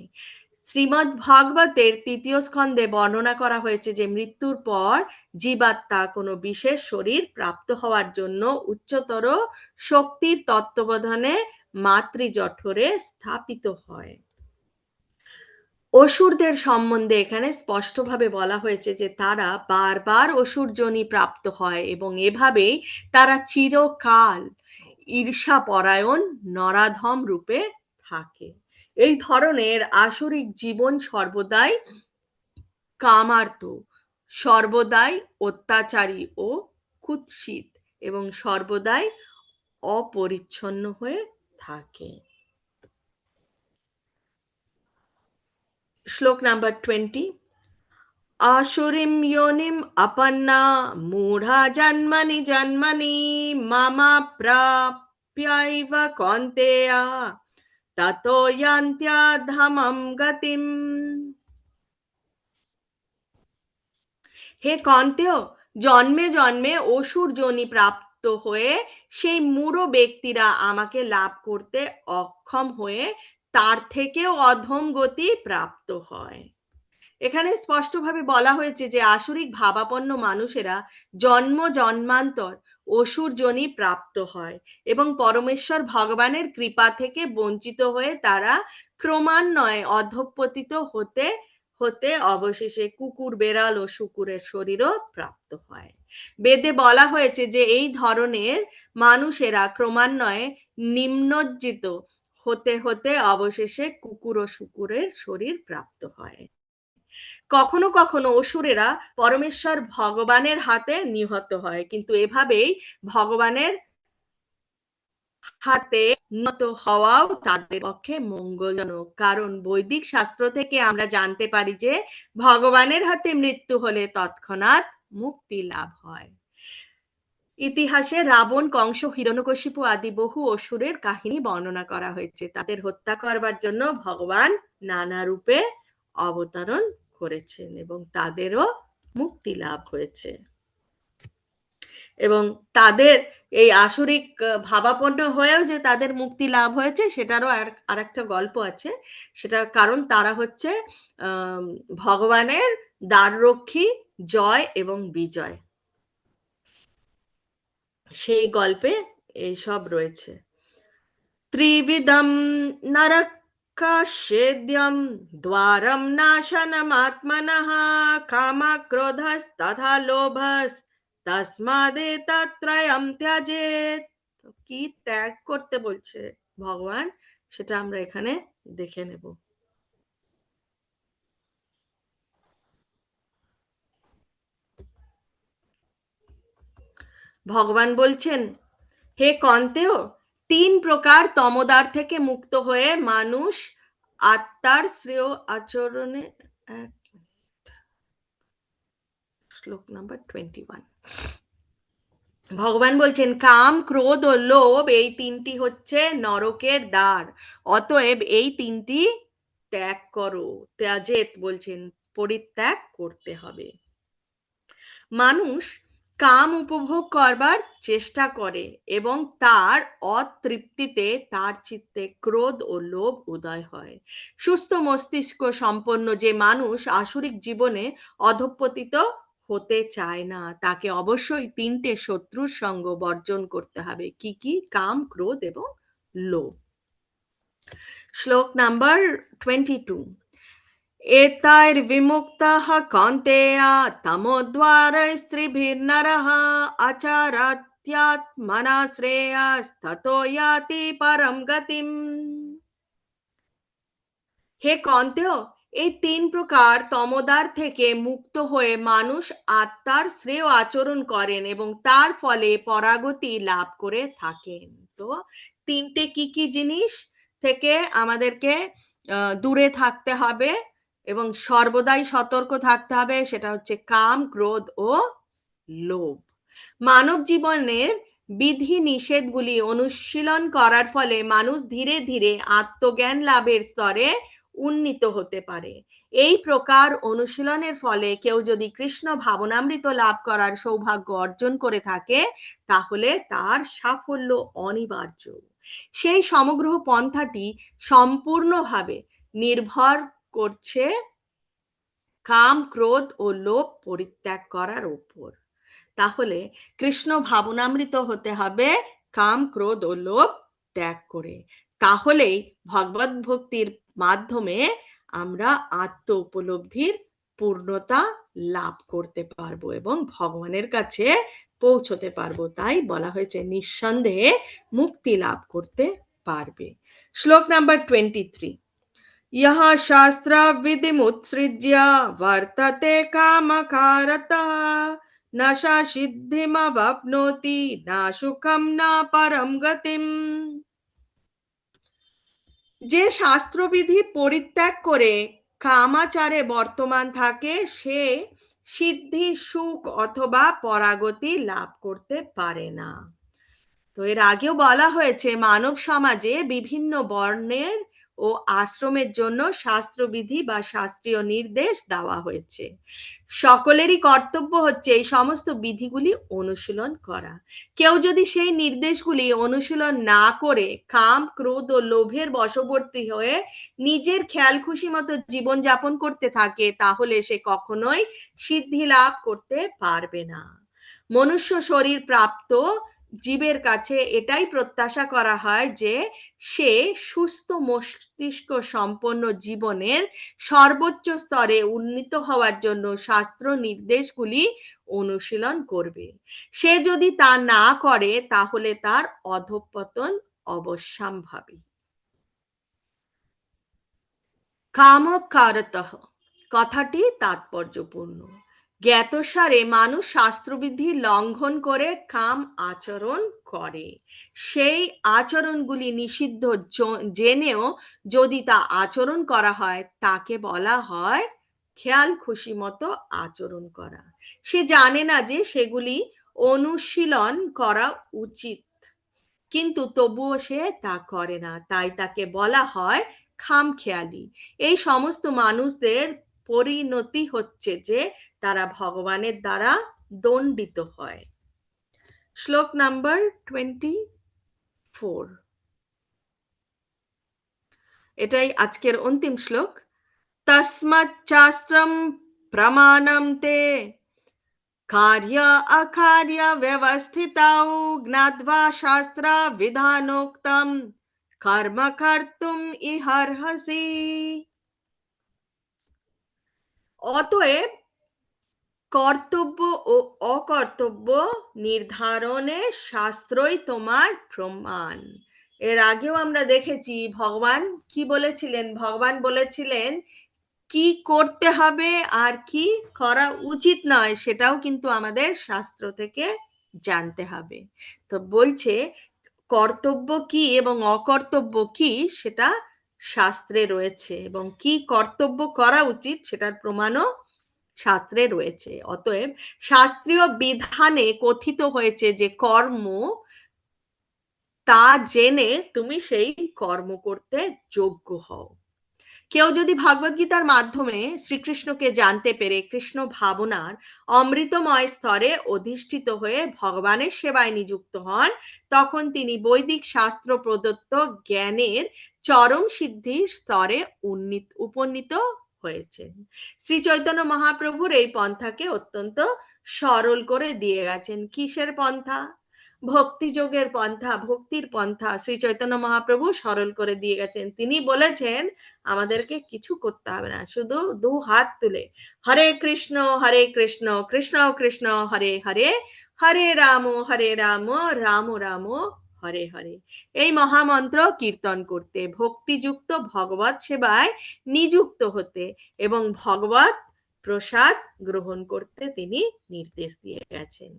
শ্রীমদ্ ভাগবতের ৩য় স্কন্ধে বর্ণনা করা হয়েছে যে মৃত্যুর পর জীবাত্মা কোনো বিশেষ শরীর প্রাপ্ত হওয়ার জন্য উচ্চতর শক্তির তত্ত্ববোধনে মাতৃজঠরে স্থাপিত হয়। অসুরদের সম্বন্ধে এখানে স্পষ্টভাবে বলা হয়েছে যে তারা বারবার অসুর যোনি প্রাপ্ত হয় এবং এভাবেই তারা চিরকাল ঈর্ষাপরায়ণ নরাধম রূপে থাকে। এই ধরনের আসরিক জীবন সর্বদাই কামার্ত, সর্বদাই অত্যাচারী ও কুৎসিত এবং সর্বদাই অপরিচ্ছন্ন হয়ে থাকে। শ্লোক নাম্বার 20। आशुरिं योनिम् अपन्ना मूढा जन्मनि जन्मनि ममाप्राप्यैव कौन्तेय ततो यान्त्यधमं गतिम्। হে কন্তেয়, জন্মে জন্মে অসুর যোনি প্রাপ্ত হয়ে সেই মূঢ় ব্যক্তিরা আমাকে লাভ করতে অক্ষম হয়ে তার থেকেও অধম গতি প্রাপ্ত হয়। এখানে স্পষ্টভাবে বলা হয়েছে যে আসরিক ভাবাপন্ন মানুষেরা জন্ম জন্মান্তর অসুর যোনি প্রাপ্ত হয় এবং পরমেশ্বর ভগবানের কৃপা থেকে বঞ্চিত হয়ে তারা ক্রমান্বয়ে অধঃপতিত হতে হতে অবশেষে কুকুর, বেড়াল ও শুকুরের শরীরও প্রাপ্ত হয়। বেদে বলা হয়েছে যে এই ধরনের মানুষেরা ক্রমান্বয়ে নিম্নজ্জিত হতে হতে অবশেষে কুকুর ও শুকুরের শরীর প্রাপ্ত হয়। কখনো কখনো অসুরেরা পরমেশ্বর ভগবানের হাতে নিহত হয়, কিন্তু এভাবেই ভগবানের হাতে নিহত হওয়াও তাদের পক্ষে মঙ্গলজনক, কারণ বৈদিক শাস্ত্র থেকে আমরা জানতে পারি যে ভগবানের হাতে মৃত্যু হলে তৎক্ষণাৎ মুক্তি লাভ হয়। ইতিহাসে রাবণ, কংস, হিরণ্যকশিপু আদি বহু অসুরের কাহিনী বর্ণনা করা হয়েছে। তাদের হত্যা করবার জন্য ভগবান নানা রূপে অবতরণ করেছেন এবং তাদেরও মুক্তি লাভ হয়েছে। এবং তাদের এই আসরিক ভাবাপন্ন হয়েও যে তাদের মুক্তি লাভ হয়েছে সেটারও আর একটা গল্প আছে। সেটা কারণ তারা হচ্ছে ভগবানের দ্বাররক্ষী জয় এবং বিজয়, সেই গল্পে এইসব রয়েছে। ত্রিবিধম নরকাস্যেদ্যম দ্বারম নাশনমাত্মনঃ কামক্রোধস্তথা লোভস তস্মাদেতত্রয়ম ত্যজেৎ। কি ত্যাগ করতে বলছে ভগবান সেটা আমরা এখানে দেখে নেব। ভগবান বলছেন, হে কন্তেয়, 3 প্রকার তমোদার থেকে মুক্ত হয়ে মানুষ আত্মার শ্রেয় আচরণে, শ্লোক নাম্বার 21। ভগবান বলছেন কাম, ক্রোধ ও লোভ এই 3টি হচ্ছে নরকের দ্বার, অতএব এই 3টি ত্যাগ করো। ত্যাজেত বলছেন পরিত্যাগ করতে হবে। মানুষ কাম উপভোগ করবার চেষ্টা করে এবং তার অতৃপ্তিতে তার চিত্তে ক্রোধ ও লোভ উদয় হয়। সুস্থ মস্তিষ্ক সম্পন্ন যে মানুষ আসরিক জীবনে অধঃপতিত হতে চায় না, তাকে অবশ্যই 3টে শত্রুর সঙ্গ বর্জন করতে হবে। কি কি? কাম, ক্রোধ এবং লোভ। শ্লোক নাম্বার 22। एतैर्विमुक्तः कौन्तेय तमोद्वारैस्त्रिभिर्नरः आचरत्यात्मना श्रेयस्ततो याति परम गतिम। হে কন্তেয়, এই 3 প্রকার তমোদার থেকে মুক্ত হয়ে মানুষ আত্মার শ্রেয় আচরণ করেন এবং তার ফলে পরাগতি লাভ করে থাকেন। তো 3টে কি কি জিনিস থেকে আমাদেরকে দূরে থাকতে হবে এবং সর্বদাই সতর্ক থাকতে হবে, সেটা হচ্ছে কাম, ক্রোধ ও লোভ। মানব জীবনের বিধি নিষেধগুলি অনুশীলন করার ফলে মানুষ ধীরে ধীরে আত্মজ্ঞান লাভের স্তরে উন্নীত হতে পারে। এই প্রকার অনুশীলনের ফলে কেউ যদি কৃষ্ণ ভাবনামৃত লাভ করার সৌভাগ্য অর্জন করে থাকে তাহলে তার সাফল্য অনিবার্য। সেই সমগ্র পন্থাটি সম্পূর্ণভাবে নির্ভর করছে কাম, ক্রোধ ও লোভ পরিত্যাগ করার উপর। তাহলে কৃষ্ণ ভাবনামৃত হতে হবে কাম, ক্রোধ ও লোভ ত্যাগ করে। তাহলেই ভগবত ভক্তির মাধ্যমে আমরা আত্ম উপলব্ধির পূর্ণতা লাভ করতে পারবো এবং ভগবানের কাছে পৌঁছতে পারবো। তাই বলা হয়েছে নিঃসন্দেহে মুক্তি লাভ করতে পারবে। শ্লোক নাম্বার 23। यः शास्त्रविधिमुत्सृज्य वर्तते कामकारतः न स सिद्धिमवाप्नोति न सुखं न परं गतिम्। যে শাস্ত্রবিধি পরিত্যাগ করে কামাচারে বর্তমান থাকে সে সিদ্ধি, সুখ অথবা পরাগতি লাভ করতে পারে না। তো এর আগেও বলা হয়েছে মানব সমাজে বিভিন্ন বর্ণের ও আশ্রমের জন্য শাস্ত্রবিধি বা শাস্ত্রীয় নির্দেশ দেওয়া হয়েছে। সকলেরই কর্তব্য হচ্ছে এই সমস্ত বিধিগুলি অনুশীলন করা। কেউ যদি সেই নির্দেশগুলি অনুশীলন না করে কাম, ক্রোধ ও লোভের বশবর্তী হয়ে নিজের খেয়াল খুশি মতো জীবনযাপন করতে থাকে তাহলে সে কখনোই সিদ্ধি লাভ করতে পারবে না। মনুষ্য শরীর প্রাপ্ত জীবের কাছে এটাই প্রত্যাশা করা হয় যে সে সুস্থ মস্তিষ্ক সম্পন্ন জীবনের সর্বোচ্চ স্তরে উন্নীত হওয়ার জন্য শাস্ত্র নির্দেশগুলি অনুশীলন করবে। সে যদি তা না করে তাহলে তার অধঃপতন অবশ্যম্ভাবী। কামকারতঃ কথাটি তাৎপর্যপূর্ণ। জ্ঞাতসারে মানুষ শাস্ত্রবিধি লঙ্ঘন করে কাম আচরণ করে। সেই আচরণগুলি নিষিদ্ধ জেনেও যদি তা আচরণ করা হয় তাকে বলা হয় খেয়াল খুশি মতো আচরণ করা। সে জানে না যে সেগুলি অনুশীলন করা উচিত, কিন্তু তবুও সে তা করে না, তাই তাকে বলা হয় খামখেয়ালি। এই সমস্ত মানুষদের পরিণতি হচ্ছে যে তারা ভগবানের দ্বারা দণ্ডিত হয়। শ্লোক নাম্বার 24, এটাই আজকের অন্তিম শ্লোক। তস্মাৎ শাস্ত্রম প্রমাণম তে कार्य अकार्य व्यवस्थितौ ज्ञात्वा शास्त्र विधानोक्तं कर्म कर्तुम् इहर्हसि। অতএব কর্তব্য ও অকর্তব্য নির্ধারণে শাস্ত্রই তোমার প্রমাণ। এর আগেও আমরা দেখেছি ভগবান কি বলেছিলেন। ভগবান বলেছিলেন কি করতে হবে আর কি করা উচিত নয় সেটাও কিন্তু আমাদের শাস্ত্র থেকে জানতে হবে। তো বলছে কর্তব্য কি এবং অকর্তব্য কি সেটা শাস্ত্রে রয়েছে এবং কি কর্তব্য করা উচিত সেটার প্রমাণও শাস্ত্রে রয়েছে। অতএব শাস্ত্রীয় বিধানে কথিত হয়েছে যে কর্ম, তা জেনে তুমি সেই কর্ম করতে যোগ্য হও। কেউ যদি ভগবদ্গীতার মাধ্যমে শ্রীকৃষ্ণকে জানতে পেরে কৃষ্ণ ভাবনার অমৃতময় স্তরে অধিষ্ঠিত হয়ে ভগবানের সেবায় নিযুক্ত হন তখন তিনি বৈদিক শাস্ত্র প্রদত্ত জ্ঞানের চরম সিদ্ধির স্তরে উপনীত হয়েছেন। শ্রী চৈতন্য মহাপ্রভুর এই পন্থাকে অত্যন্ত সরল করে দিয়ে গেছেন। কিসের পন্থা? ভক্তিযোগের পন্থা, ভক্তির পন্থা শ্রী চৈতন্য মহাপ্রভু সরল করে দিয়ে গেছেন। তিনি বলেছেন আমাদেরকে কিছু করতে হবে না, শুধু দু হাত তুলে হরে কৃষ্ণ কৃষ্ণ কৃষ্ণ হরে হরে, হরে রাম রাম রাম হরে হরে, এই মহামন্ত্র কীর্তন করতে, ভক্তিযুক্ত ভগবত সেবায় নিযুক্ত হতে এবং ভগবত প্রসাদ গ্রহণ করতে তিনি নির্দেশ দিয়ে গেছেন।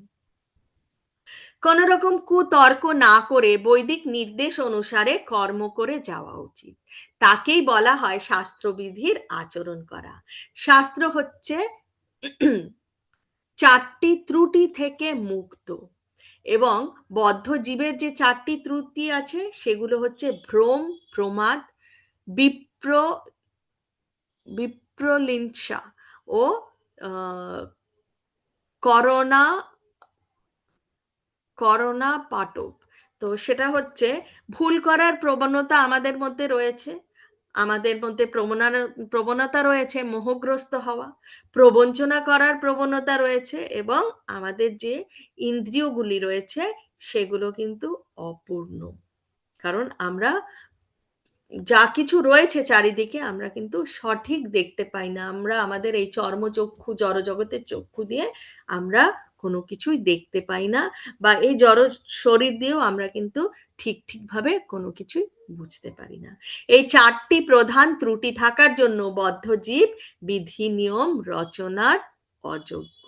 কোন রকম কুতর্ক না করে বৈদিক নির্দেশ অনুসারে কর্ম করে যাওয়া উচিত। তাকেই বলা হয় শাস্ত্রবিধির আচরণ করা। শাস্ত্র হচ্ছে চারটি ত্রুটি থেকে মুক্ত এবং বদ্ধ জীবের যে চারটি ত্রুটি আছে সেগুলো হচ্ছে ভ্রম, প্রমাদ, বিপ্রলিংসা ও করোনা করোনা পাটব। তো সেটা হচ্ছে ভুল করার প্রবণতা আমাদের মধ্যে রয়েছে, আমাদের মধ্যে প্রবণতা রয়েছে মোহগ্রস্ত হওয়া, প্রবঞ্চনা করার প্রবণতা রয়েছে, এবং আমাদের যে ইন্দ্রিয়গুলি রয়েছে সেগুলো কিন্তু অপূর্ণ। কারণ আমরা যা কিছু রয়েছে চারিদিকে আমরা কিন্তু সঠিক দেখতে পাই না। আমরা আমাদের এই চর্মচক্ষু, জড়জগতের চক্ষু দিয়ে আমরা কোনো কিছুই দেখতে পাই না, বা এই জড় শরীর দিয়েও আমরা কিন্তু ঠিকভাবে কোনো কিছুই বুঝতে পারি না। এই চারটি প্রধান ত্রুটি থাকার জন্য বদ্ধ জীব বিধি নিয়ম রচনার অযোগ্য।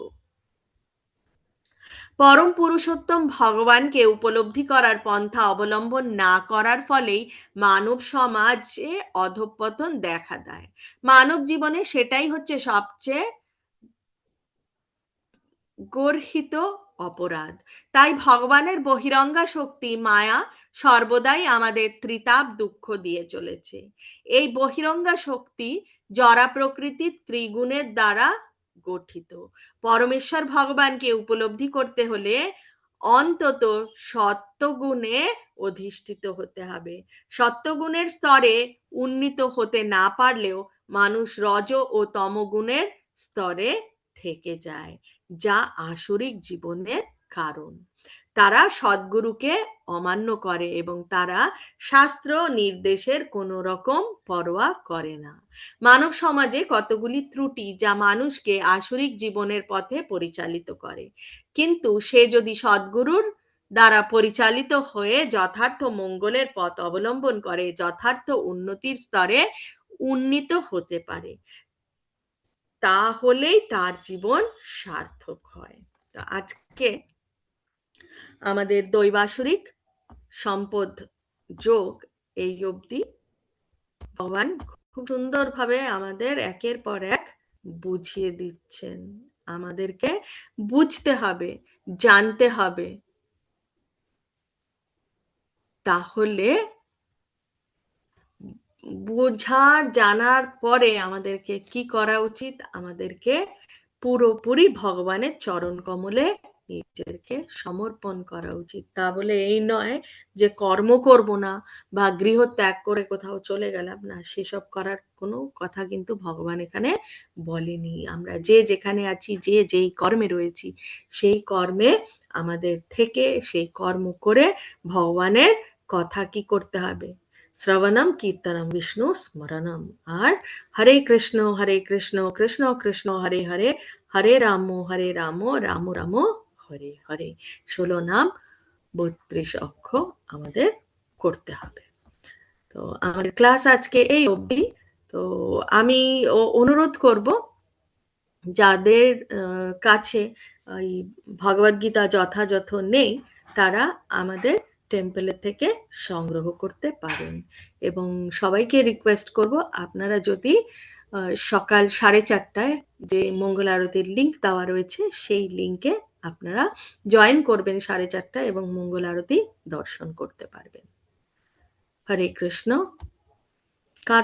পরম পুরুষোত্তম ভগবানকে উপলব্ধি করার পন্থা অবলম্বন না করার ফলেই মানব সমাজে অধঃপতন দেখা দেয়। মানব জীবনে সেটাই হচ্ছে সবচেয়ে গর্হিত অপরাধ। তাই ভগবানের বহিরঙ্গা শক্তি মায়া সর্বদাই আমাদের ত্রিতাপ দুঃখ দিয়ে চলেছে। এই বহিরঙ্গা শক্তি জড়া প্রকৃতির ত্রিগুণের দ্বারা গঠিত। পরমেশ্বর ভগবানকে উপলব্ধি করতে হলে অন্তত সত্যগুণে অধিষ্ঠিত হতে হবে। সত্যগুণের স্তরে উন্নীত হতে না পারলেও মানুষ রজ ও তমগুণের স্তরে থেকে যায়, যা আসরিক জীবনের কারণ। তারা সদ্গুরুকে অমান্য করে এবং তারা শাস্ত্র নির্দেশের কোনো রকম পরোয়া করে না। মানব সমাজে কতগুলি ত্রুটি যা মানুষকে আসরিক জীবনের পথে পরিচালিত করে, কিন্তু সে যদি সদ্গুরুর দ্বারা পরিচালিত হয়ে যথার্থ মঙ্গলের পথ অবলম্বন করে, যথার্থ উন্নতির স্তরে উন্নীত হতে পারে, তাহলেই তার জীবন সার্থক হয়। তো আজকে আমাদের দৈবাসুরিক সম্পদ যোগ এই অবধি। ভগবান খুব সুন্দরভাবে আমাদের একের পর এক বুঝিয়ে দিচ্ছেন। আমাদেরকে বুঝতে হবে, জানতে হবে, তাহলে বোঝার জানার পরে আমাদেরকে কি করা উচিত? আমাদেরকে পুরোপুরি ভগবানের চরণ কমলে নিজেকে সমর্পণ করা উচিত। তা বলে এই নয় যে কর্ম করব না বা গৃহ ত্যাগ করে কোথাও চলে গেলাম না, সেসব করার কোনো কথা কিন্তু ভগবান এখানে বলেনি। আমরা যে যেখানে আছি, যে যেই কর্মে রয়েছি, সেই কর্মে আমাদের থেকে সেই কর্ম করে ভগবানের কথা কি করতে হবে? শ্রবণম কীর্তনম বিষ্ণু স্মরণম। আর হরে কৃষ্ণ কৃষ্ণ কৃষ্ণ হরে হরে, হরে রাম রাম রাম হরে হরে। 16 নাম 32 অক্ষ আমাদের করতে হবে। তো আমাদের ক্লাস আজকে এই অবধি। তো আমি অনুরোধ করব যাদের কাছে এই ভগবদ্গীতা যথাযথ নেই, তারা আমাদের টেম্পলের থেকে সংগ্রহ করতে পারেন। এবং সবাইকে রিকোয়েস্ট করব, আপনারা যদি সকাল 4:30টায় যে মঙ্গল আরতির লিঙ্ক দেওয়া রয়েছে সেই লিঙ্কে আপনারা জয়েন করবেন 4:30টায় এবং মঙ্গল আরতি দর্শন করতে পারবেন। হরে কৃষ্ণ। কারো